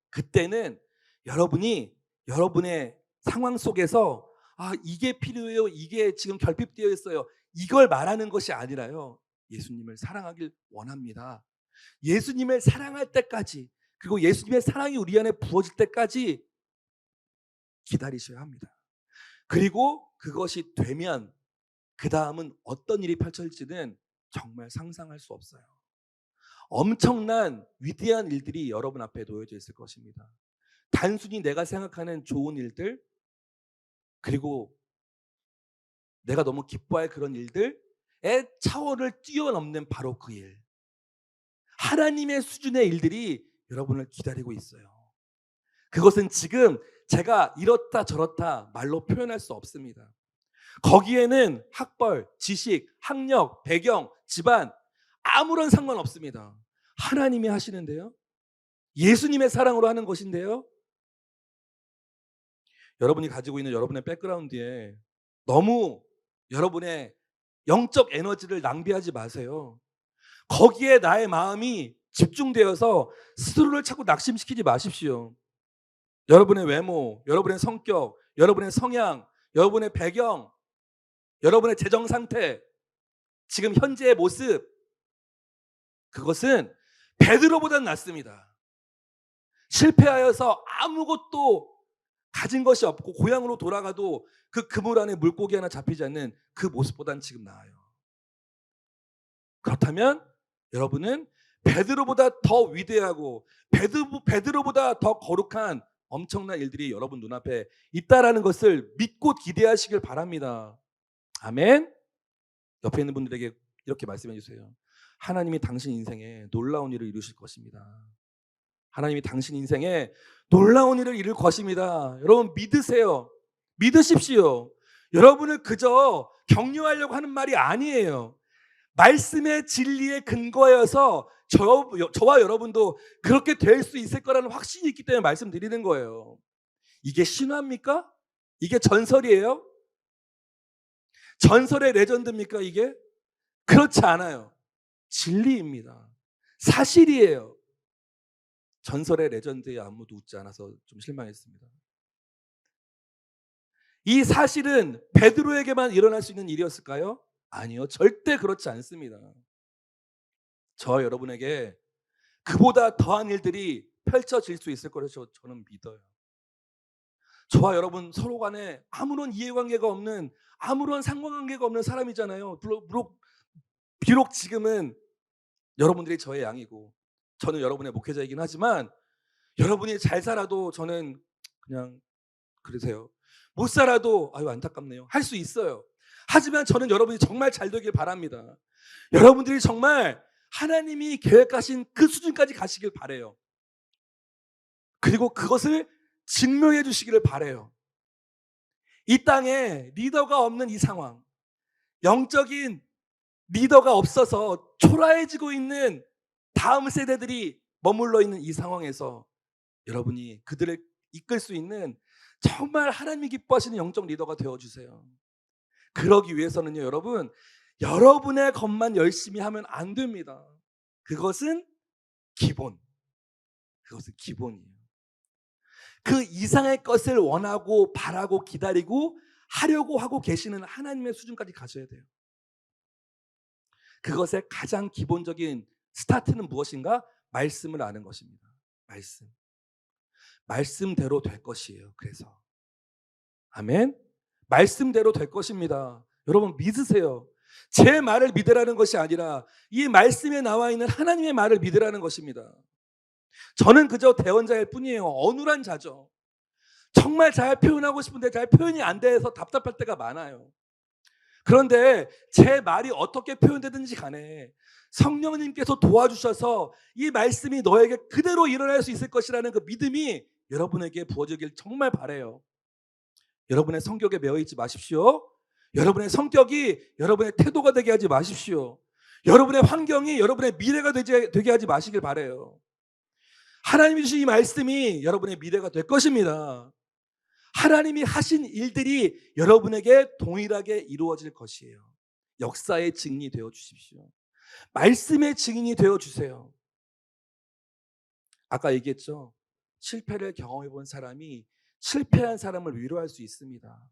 그때는 여러분이 여러분의 상황 속에서 이게 필요해요. 이게 지금 결핍되어 있어요. 이걸 말하는 것이 아니라요. 예수님을 사랑하길 원합니다. 예수님을 사랑할 때까지, 그리고 예수님의 사랑이 우리 안에 부어질 때까지 기다리셔야 합니다. 그리고 그것이 되면 그 다음은 어떤 일이 펼쳐질지는 정말 상상할 수 없어요. 엄청난 위대한 일들이 여러분 앞에 놓여져 있을 것입니다. 단순히 내가 생각하는 좋은 일들, 그리고 내가 너무 기뻐할 그런 일들의 차원을 뛰어넘는 바로 그 일, 하나님의 수준의 일들이 여러분을 기다리고 있어요. 그것은 지금 제가 이렇다 저렇다 말로 표현할 수 없습니다. 거기에는 학벌, 지식, 학력, 배경, 집안 아무런 상관없습니다. 하나님이 하시는데요. 예수님의 사랑으로 하는 것인데요. 여러분이 가지고 있는 여러분의 백그라운드에 너무 여러분의 영적 에너지를 낭비하지 마세요. 거기에 나의 마음이 집중되어서 스스로를 자꾸 낙심시키지 마십시오. 여러분의 외모, 여러분의 성격, 여러분의 성향, 여러분의 배경, 여러분의 재정 상태, 지금 현재의 모습, 그것은 베드로보다는 낫습니다. 실패하여서 아무것도 가진 것이 없고 고향으로 돌아가도 그 그물 안에 물고기 하나 잡히지 않는 그 모습보다는 지금 나아요. 그렇다면 여러분은 베드로보다 더 위대하고 베드로보다 더 거룩한 엄청난 일들이 여러분 눈앞에 있다라는 것을 믿고 기대하시길 바랍니다. 아멘. 옆에 있는 분들에게 이렇게 말씀해 주세요. 하나님이 당신 인생에 놀라운 일을 이루실 것입니다. 하나님이 당신 인생에 놀라운 일을 이룰 것입니다. 여러분 믿으세요. 믿으십시오. 여러분을 그저 격려하려고 하는 말이 아니에요. 말씀의 진리에 근거해서 저와 여러분도 그렇게 될 수 있을 거라는 확신이 있기 때문에 말씀드리는 거예요. 이게 신화입니까? 이게 전설이에요? 전설의 레전드입니까 이게? 그렇지 않아요. 진리입니다. 사실이에요. 전설의 레전드에 아무도 웃지 않아서 좀 실망했습니다. 이 사실은 베드로에게만 일어날 수 있는 일이었을까요? 아니요. 절대 그렇지 않습니다. 저와 여러분에게 그보다 더한 일들이 펼쳐질 수 있을 거라고 저는 믿어요. 저와 여러분 서로 간에 아무런 이해관계가 없는, 아무런 상관관계가 없는 사람이잖아요. 비록 지금은 여러분들이 저의 양이고 저는 여러분의 목회자이긴 하지만 여러분이 잘 살아도 저는 그냥 그러세요. 못 살아도 아유 안타깝네요. 할 수 있어요. 하지만 저는 여러분이 정말 잘 되길 바랍니다. 여러분들이 정말 하나님이 계획하신 그 수준까지 가시길 바라요. 그리고 그것을 증명해 주시기를 바라요. 이 땅에 리더가 없는 이 상황, 영적인 리더가 없어서 초라해지고 있는 다음 세대들이 머물러 있는 이 상황에서 여러분이 그들을 이끌 수 있는 정말 하나님이 기뻐하시는 영적 리더가 되어주세요. 그러기 위해서는요, 여러분, 여러분의 것만 열심히 하면 안 됩니다. 그것은 기본. 그것은 기본이에요. 그 이상의 것을 원하고 바라고 기다리고 하려고 하고 계시는 하나님의 수준까지 가셔야 돼요. 그것의 가장 기본적인 스타트는 무엇인가? 말씀을 아는 것입니다. 말씀. 말씀대로 될 것이에요. 그래서 아멘. 말씀대로 될 것입니다. 여러분 믿으세요. 제 말을 믿으라는 것이 아니라 이 말씀에 나와 있는 하나님의 말을 믿으라는 것입니다. 저는 그저 대언자일 뿐이에요. 어눌한 자죠. 정말 잘 표현하고 싶은데 잘 표현이 안 돼서 답답할 때가 많아요. 그런데 제 말이 어떻게 표현되든지 간에 성령님께서 도와주셔서 이 말씀이 너에게 그대로 일어날 수 있을 것이라는 그 믿음이 여러분에게 부어지길 정말 바라요. 여러분의 성격에 매여 있지 마십시오. 여러분의 성격이 여러분의 태도가 되게 하지 마십시오. 여러분의 환경이 여러분의 미래가 되게 하지 마시길 바라요. 하나님이 주신 이 말씀이 여러분의 미래가 될 것입니다. 하나님이 하신 일들이 여러분에게 동일하게 이루어질 것이에요. 역사의 증인이 되어 주십시오. 말씀의 증인이 되어 주세요. 아까 얘기했죠. 실패를 경험해 본 사람이 실패한 사람을 위로할 수 있습니다.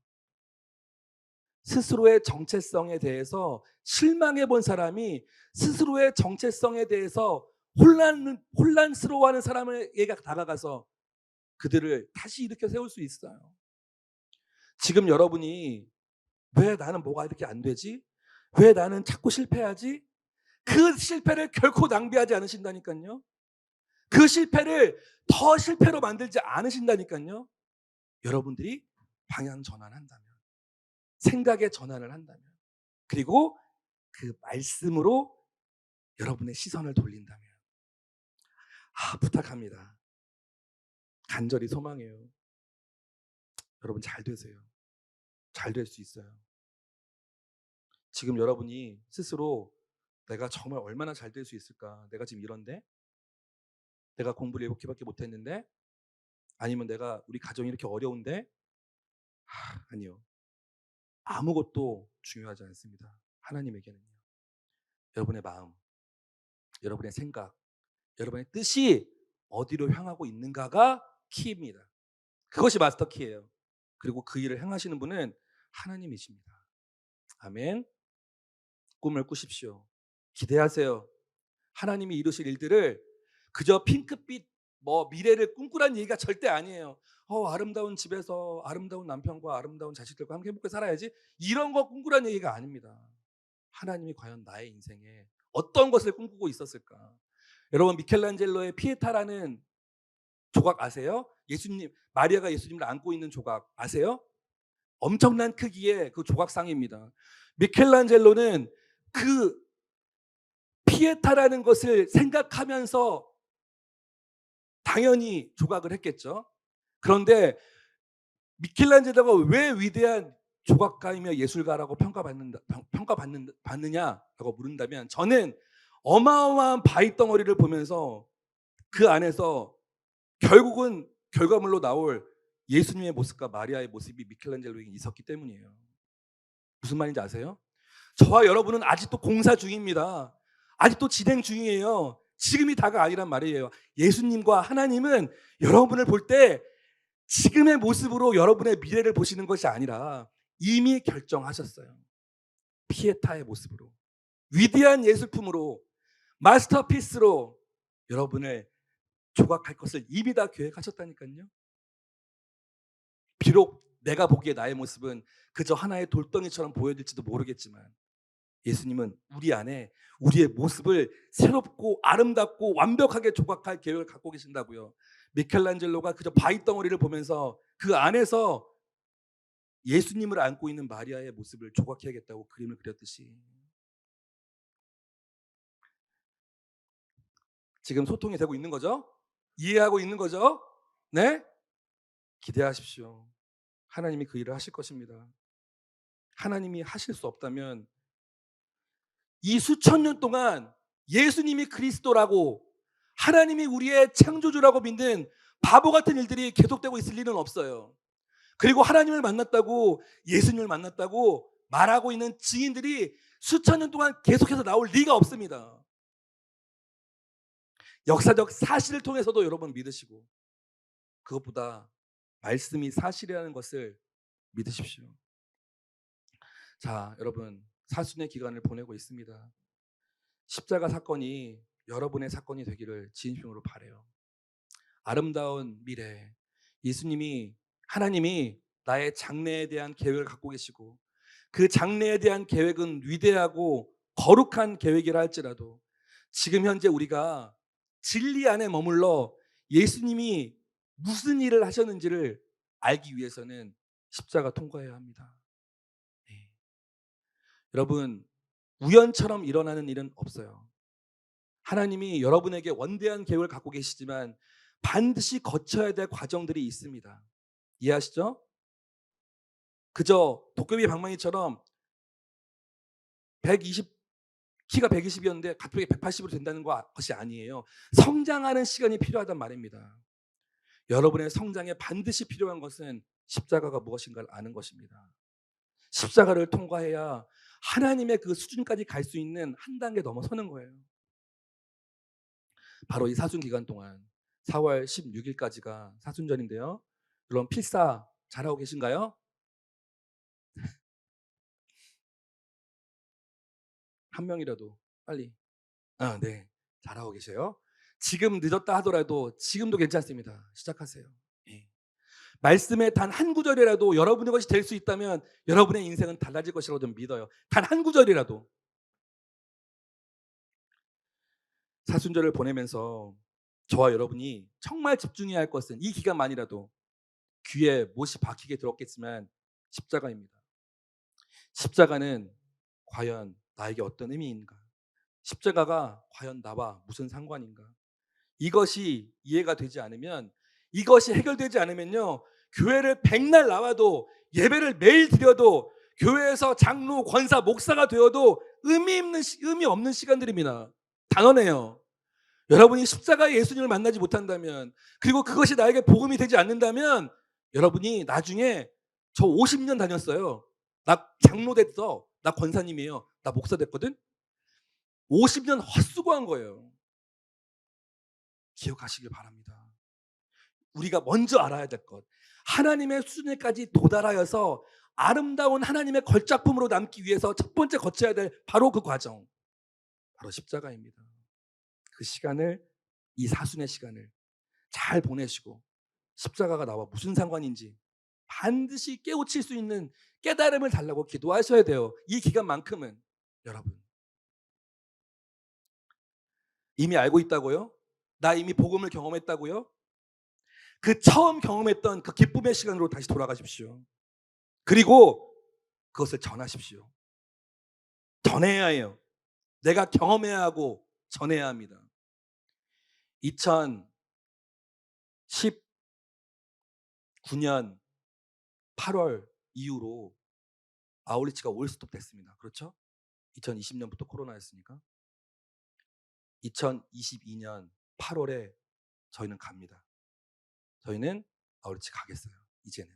스스로의 정체성에 대해서 실망해 본 사람이 스스로의 정체성에 대해서 혼란스러워하는 사람에게 다가가서 그들을 다시 일으켜 세울 수 있어요. 지금 여러분이 왜 나는 뭐가 이렇게 안 되지? 왜 나는 자꾸 실패하지? 그 실패를 결코 낭비하지 않으신다니까요. 그 실패를 더 실패로 만들지 않으신다니까요. 여러분들이 방향 전환한다면, 생각의 전환을 한다면, 그리고 그 말씀으로 여러분의 시선을 돌린다면, 부탁합니다. 간절히 소망해요. 여러분 잘 되세요. 잘 될 수 있어요. 지금 여러분이 스스로 내가 정말 얼마나 잘 될 수 있을까? 내가 지금 이런데? 내가 공부를 7개밖에 못했는데? 아니면 내가 우리 가정이 이렇게 어려운데? 아니요. 아무것도 중요하지 않습니다. 하나님에게는요. 여러분의 마음, 여러분의 생각, 여러분의 뜻이 어디로 향하고 있는가가 키입니다. 그것이 마스터 키예요. 그리고 그 일을 행하시는 분은 하나님이십니다. 아멘. 꿈을 꾸십시오. 기대하세요. 하나님이 이루실 일들을 그저 핑크빛 미래를 꿈꾸라는 얘기가 절대 아니에요. 아름다운 집에서 아름다운 남편과 아름다운 자식들과 함께 행복하게 살아야지 이런 거 꿈꾸라는 얘기가 아닙니다. 하나님이 과연 나의 인생에 어떤 것을 꿈꾸고 있었을까? 여러분 미켈란젤로의 피에타라는 조각 아세요? 마리아가 예수님을 안고 있는 조각 아세요? 엄청난 크기의 그 조각상입니다. 미켈란젤로는 그 피에타라는 것을 생각하면서 당연히 조각을 했겠죠. 그런데 미켈란젤로가 왜 위대한 조각가이며 예술가라고 평가받느냐라고 물은다면 저는 어마어마한 바위 덩어리를 보면서 그 안에서 결국은 결과물로 나올 예수님의 모습과 마리아의 모습이 미켈란젤로에게 있었기 때문이에요. 무슨 말인지 아세요? 저와 여러분은 아직도 공사 중입니다. 아직도 진행 중이에요. 지금이 다가 아니란 말이에요. 예수님과 하나님은 여러분을 볼 때 지금의 모습으로 여러분의 미래를 보시는 것이 아니라 이미 결정하셨어요. 피에타의 모습으로, 위대한 예술품으로, 마스터피스로 여러분을 조각할 것을 이미 다 계획하셨다니까요. 비록 내가 보기에 나의 모습은 그저 하나의 돌덩이처럼 보여질지도 모르겠지만 예수님은 우리 안에 우리의 모습을 새롭고 아름답고 완벽하게 조각할 계획을 갖고 계신다고요. 미켈란젤로가 그저 바위 덩어리를 보면서 그 안에서 예수님을 안고 있는 마리아의 모습을 조각해야겠다고 그림을 그렸듯이 지금 소통이 되고 있는 거죠? 이해하고 있는 거죠? 네? 기대하십시오. 하나님이 그 일을 하실 것입니다. 하나님이 하실 수 없다면 이 수천 년 동안 예수님이 그리스도라고 하나님이 우리의 창조주라고 믿는 바보 같은 일들이 계속되고 있을 리는 없어요. 그리고 하나님을 만났다고 예수님을 만났다고 말하고 있는 증인들이 수천 년 동안 계속해서 나올 리가 없습니다. 역사적 사실을 통해서도 여러분 믿으시고 그것보다 말씀이 사실이라는 것을 믿으십시오. 자, 여러분 사순의 기간을 보내고 있습니다. 십자가 사건이 여러분의 사건이 되기를 진심으로 바라요. 아름다운 미래, 예수님이 하나님이 나의 장래에 대한 계획을 갖고 계시고 그 장래에 대한 계획은 위대하고 거룩한 계획이라 할지라도 지금 현재 우리가 진리 안에 머물러 예수님이 무슨 일을 하셨는지를 알기 위해서는 십자가 통과해야 합니다. 네. 여러분, 우연처럼 일어나는 일은 없어요. 하나님이 여러분에게 원대한 계획을 갖고 계시지만 반드시 거쳐야 될 과정들이 있습니다. 이해하시죠? 그저 도깨비 방망이처럼 120 키가 120이었는데 갑자기 180으로 된다는 것이 아니에요. 성장하는 시간이 필요하단 말입니다. 여러분의 성장에 반드시 필요한 것은 십자가가 무엇인가를 아는 것입니다. 십자가를 통과해야 하나님의 그 수준까지 갈 수 있는 한 단계 넘어서는 거예요. 바로 이 사순 기간 동안 4월 16일까지가 사순절인데요. 여러분 필사 잘하고 계신가요? 한 명이라도 빨리. 아, 네. 잘하고 계세요. 지금 늦었다 하더라도 지금도 괜찮습니다. 시작하세요. 예. 말씀의 단 한 구절이라도 여러분의 것이 될 수 있다면 여러분의 인생은 달라질 것이라고 저는 믿어요. 단 한 구절이라도. 사순절을 보내면서 저와 여러분이 정말 집중해야 할 것은 이 기간만이라도 귀에 못이 박히게 들었겠지만 십자가입니다. 십자가는 과연 나에게 어떤 의미인가? 십자가가 과연 나와 무슨 상관인가? 이것이 이해가 되지 않으면 이것이 해결되지 않으면요. 교회를 백날 나와도 예배를 매일 드려도 교회에서 장로, 권사, 목사가 되어도 의미 없는 시간들입니다. 단언해요. 여러분이 십자가의 예수님을 만나지 못한다면 그리고 그것이 나에게 복음이 되지 않는다면 여러분이 나중에 저 50년 다녔어요. 나 장로 됐어. 나 권사님이에요. 나 목사 됐거든. 50년 헛수고한 거예요. 기억하시길 바랍니다. 우리가 먼저 알아야 될 것. 하나님의 수준에까지 도달하여서 아름다운 하나님의 걸작품으로 남기 위해서 첫 번째 거쳐야 될 바로 그 과정. 바로 십자가입니다. 그 시간을 이 사순의 시간을 잘 보내시고 십자가가 나와 무슨 상관인지 반드시 깨우칠 수 있는 깨달음을 달라고 기도하셔야 돼요. 이 기간만큼은 여러분. 이미 알고 있다고요? 나 이미 복음을 경험했다고요? 그 처음 경험했던 그 기쁨의 시간으로 다시 돌아가십시오. 그리고 그것을 전하십시오. 전해야 해요. 내가 경험해야 하고 전해야 합니다. 2019년 8월 이후로 아울리치가 올스톱 됐습니다. 그렇죠? 2020년부터 코로나였으니까. 2022년 8월에 저희는 갑니다. 저희는 아울리치 가겠어요. 이제는.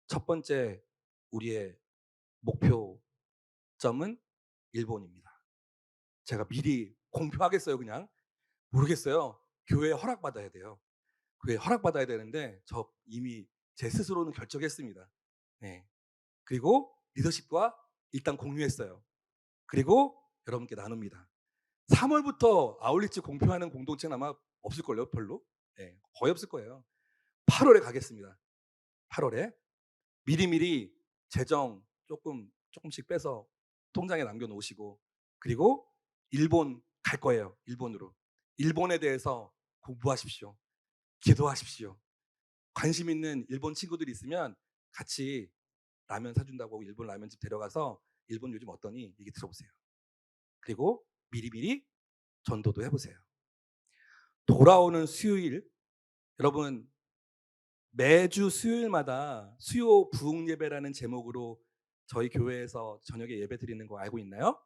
첫 번째 우리의 목표점은 일본입니다. 제가 미리 공표하겠어요, 그냥? 모르겠어요. 교회에 허락받아야 돼요. 교회에 허락받아야 되는데 저 이미 제 스스로는 결정했습니다. 네. 그리고 리더십과 일단 공유했어요. 그리고 여러분께 나눕니다. 3월부터 아울리치 공표하는 공동체는 아마 없을걸요, 별로? 네, 거의 없을 거예요. 8월에 가겠습니다. 8월에 미리미리 재정 조금씩 빼서 통장에 남겨놓으시고, 그리고 일본 갈 거예요. 일본으로. 일본에 대해서 공부하십시오. 기도하십시오. 관심 있는 일본 친구들이 있으면 같이 라면 사준다고 일본 라면집 데려가서 일본 요즘 어떠니 얘기 들어보세요. 그리고 미리미리 전도도 해보세요. 돌아오는 수요일, 여러분 매주 수요일마다 수요 부흥 예배라는 제목으로 저희 교회에서 저녁에 예배 드리는 거 알고 있나요?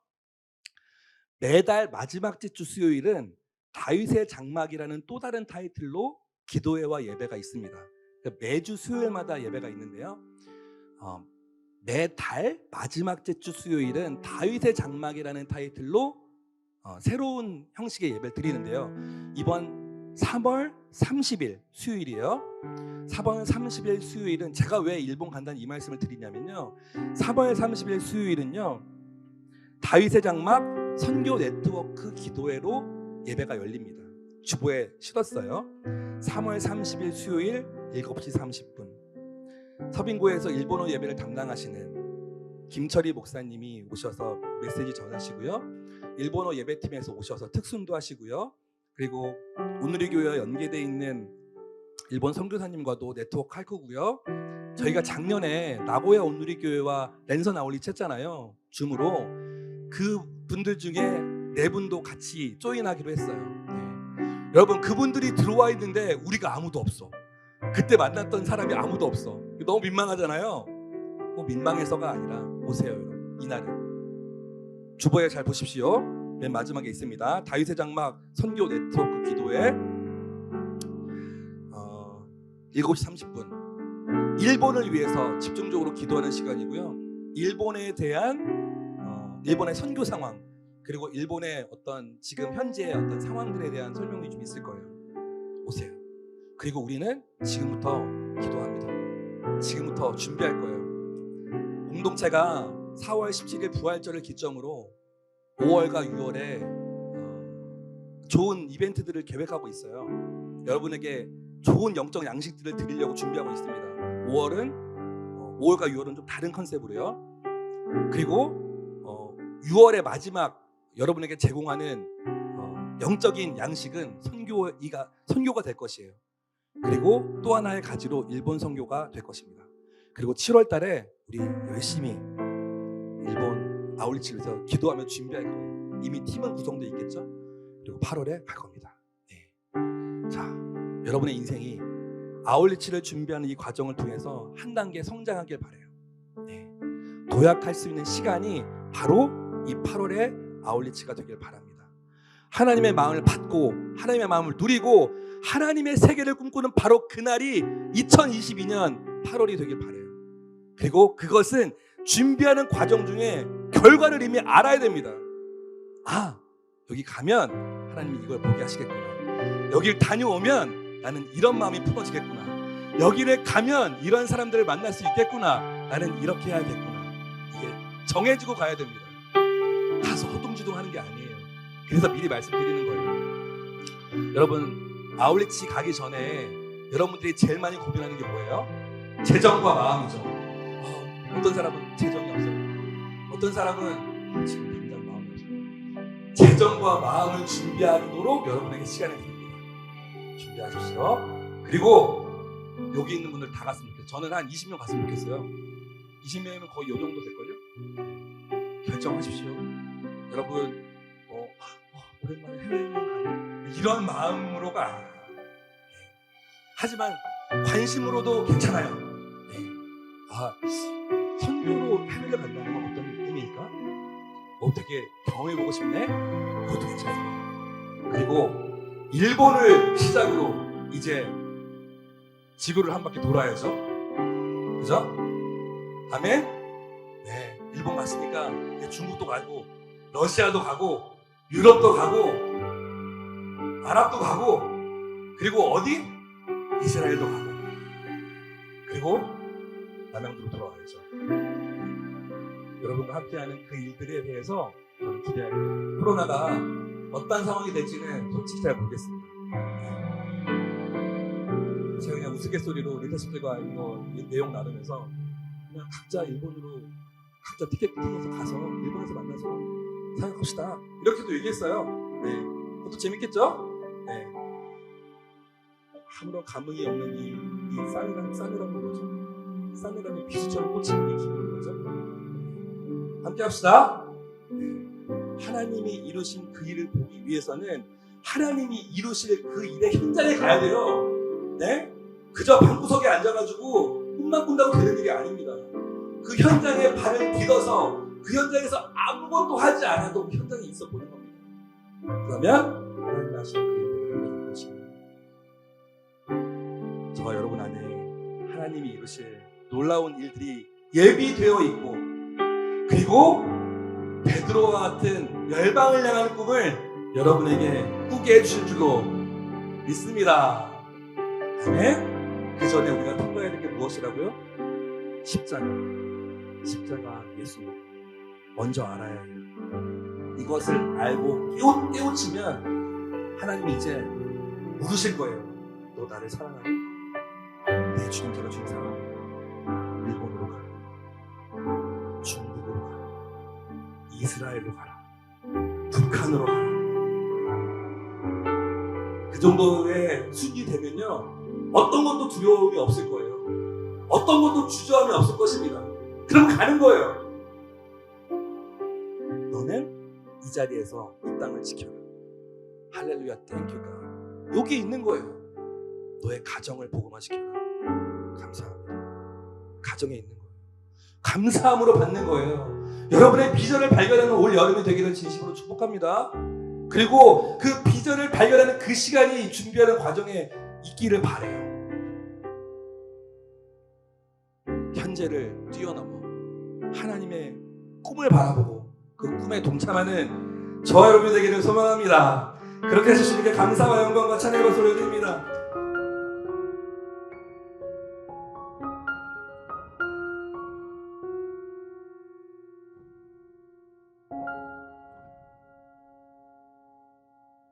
매달 마지막 주 수요일은 다윗의 장막이라는 또 다른 타이틀로 기도회와 예배가 있습니다. 매주 수요일마다 예배가 있는데요. 매달 마지막 주 수요일은 다윗의 장막이라는 타이틀로 새로운 형식의 예배를 드리는데요. 이번 3월 30일 수요일이에요. 3월 30일 수요일은 제가 왜 일본 간다는 이 말씀을 드리냐면요, 3월 30일 수요일은요 다윗의 장막 선교 네트워크 기도회로 예배가 열립니다. 주보에 실었어요. 3월 30일 수요일 7시 30분 서빙고에서 일본어 예배를 담당하시는 김철희 목사님이 오셔서 메시지 전하시고요, 일본어 예배팀에서 오셔서 특순도 하시고요, 그리고 온누리 교회와 연계되어 있는 일본 선교사님과도 네트워크 할 거고요. 저희가 작년에 나고야 온누리 교회와 랜선 아울리치 했잖아요, 줌으로. 그 분들 중에 4분도 같이 조인하기로 했어요. 네. 여러분, 그분들이 들어와 있는데 우리가 아무도 없어. 그때 만났던 사람이 아무도 없어. 너무 민망하잖아요. 민망해서가 아니라 오세요, 여러분. 이날은 주보에 잘 보십시오. 맨 마지막에 있습니다. 다윗의 장막 선교 네트워크 기도회 7시 30분 일본을 위해서 집중적으로 기도하는 시간이고요. 일본에 대한 일본의 선교 상황, 그리고 일본의 어떤 지금 현재의 어떤 상황들에 대한 설명이 좀 있을 거예요. 오세요. 그리고 우리는 지금부터 기도합니다. 지금부터 준비할 거예요. 공동체가 4월 17일 부활절을 기점으로 5월과 6월에 좋은 이벤트들을 계획하고 있어요. 여러분에게 좋은 영적 양식들을 드리려고 준비하고 있습니다. 5월과 6월은 좀 다른 컨셉으로요. 그리고 6월의 마지막 여러분에게 제공하는 영적인 양식은 선교가 될 것이에요. 그리고 또 하나의 가지로 일본 선교가 될 것입니다. 그리고 7월 달에 우리 열심히 일본 아울리치에서 기도하며 준비할 거예요. 이미 팀은 구성되어 있겠죠. 그리고 8월에 갈 겁니다. 네. 자, 여러분의 인생이 아울리치를 준비하는 이 과정을 통해서 한 단계 성장하길 바라요. 네. 도약할 수 있는 시간이 바로 이 8월의 아울리치가 되길 바랍니다. 하나님의 마음을 받고 하나님의 마음을 누리고 하나님의 세계를 꿈꾸는 바로 그날이 2022년 8월이 되길 바라요. 그리고 그것은 준비하는 과정 중에 결과를 이미 알아야 됩니다. 여기 가면 하나님이 이걸 보게 하시겠구나. 여길 다녀오면 나는 이런 마음이 품어지겠구나. 여기를 가면 이런 사람들을 만날 수 있겠구나. 나는 이렇게 해야겠구나. 이게 정해지고 가야 됩니다. 가서 허둥지둥하는 게 아니에요. 그래서 미리 말씀드리는 거예요. 여러분, 아울리치 가기 전에 여러분들이 제일 많이 고민하는 게 뭐예요? 재정과 마음이죠. 어떤 사람은 재정이 없어요. 어떤 사람은 지금 당장 마음이 없어요. 재정과 마음을 준비하도록 여러분에게 시간을 드립니다. 준비하십시오. 그리고 여기 있는 분들 다 갔으면 좋겠어요. 저는 한 20명 갔으면 좋겠어요. 20명이면 거의 이 정도 될걸요? 결정하십시오. 여러분, 오랜만에 해외여행 가는 이런 마음으로가 아니에요. 하지만 관심으로도 괜찮아요. 선교로 해외를 간다는 건 어떤 의미일까? 어떻게 경험해보고 싶네? 그것도 괜찮습니다. 그리고 일본을 시작으로 이제 지구를 한 바퀴 돌아야죠. 그죠? 아멘? 네, 일본 갔으니까 이제 중국도 가고 러시아도 가고 유럽도 가고 아랍도 가고 그리고 어디? 이스라엘도 가고 그리고 남양주로 돌아와야죠. 여러분과 함께하는 그 일들에 대해서 저는 기대합니다. 코로나가 어떤 상황이 될지는 솔직히 잘 모르겠습니다. 제가 그냥 우스갯소리로 리더십들과 이거 내용 나누면서 그냥 각자 일본으로 각자 티켓 끊어서 가서 일본에서 만나서 사역합시다. 이렇게도 얘기했어요. 네, 그것도 재밌겠죠? 네, 아무런 감흥이 없는 이 싸늘한 거죠. 싸늘함이 비수처럼 꽂히는 이 기분인 거죠. 함께 합시다. 네. 하나님이 이루신 그 일을 보기 위해서는 하나님이 이루실 그 일의 현장에 가야 돼요. 네? 그저 방구석에 앉아가지고 꿈만 꾼다고 되는 일이 아닙니다. 그 현장에 발을 디뎌서 그 현장에서 아무것도 하지 않아도 그 현장에 있어 보는 겁니다. 그러면 하나님 하시는 그 일들을 보는 것입니다. 저와 여러분 안에 하나님이 이루실 놀라운 일들이 예비되어 있고, 그리고 베드로와 같은 열방을 향하는 꿈을 여러분에게 꾸게 해주실 줄로 믿습니다. 아멘. 그 전에 우리가 통과해야 될 게 무엇이라고요? 십자가 예수 먼저 알아야 해요. 이것을 알고 깨우치면 하나님이 이제 물으실 거예요. 너 나를 사랑하니? 내 주님처럼 주님 사랑하니? 일본으로 가라, 중국으로 가라, 이스라엘로 가라, 북한으로 가라. 그 정도의 수준이 되면요, 어떤 것도 두려움이 없을 거예요. 어떤 것도 주저함이 없을 것입니다. 그럼 가는 거예요. 너는 이 자리에서 이 땅을 지켜라. 할렐루야, 땡큐가 여기 있는 거예요. 너의 가정을 복음화시켜라. 감사합니다. 가정에 있는 거예요. 감사함으로 받는 거예요. 여러분의 비전을 발견하는 올 여름이 되기를 진심으로 축복합니다. 그리고 그 비전을 발견하는 그 시간이 준비하는 과정에 있기를 바라요. 현재를 뛰어넘어 하나님의 꿈을 바라보고 그 꿈에 동참하는 저와 여러분이 되기를 소망합니다. 그렇게 해주시니까 감사와 영광과 찬양의 박수를 올려드립니다.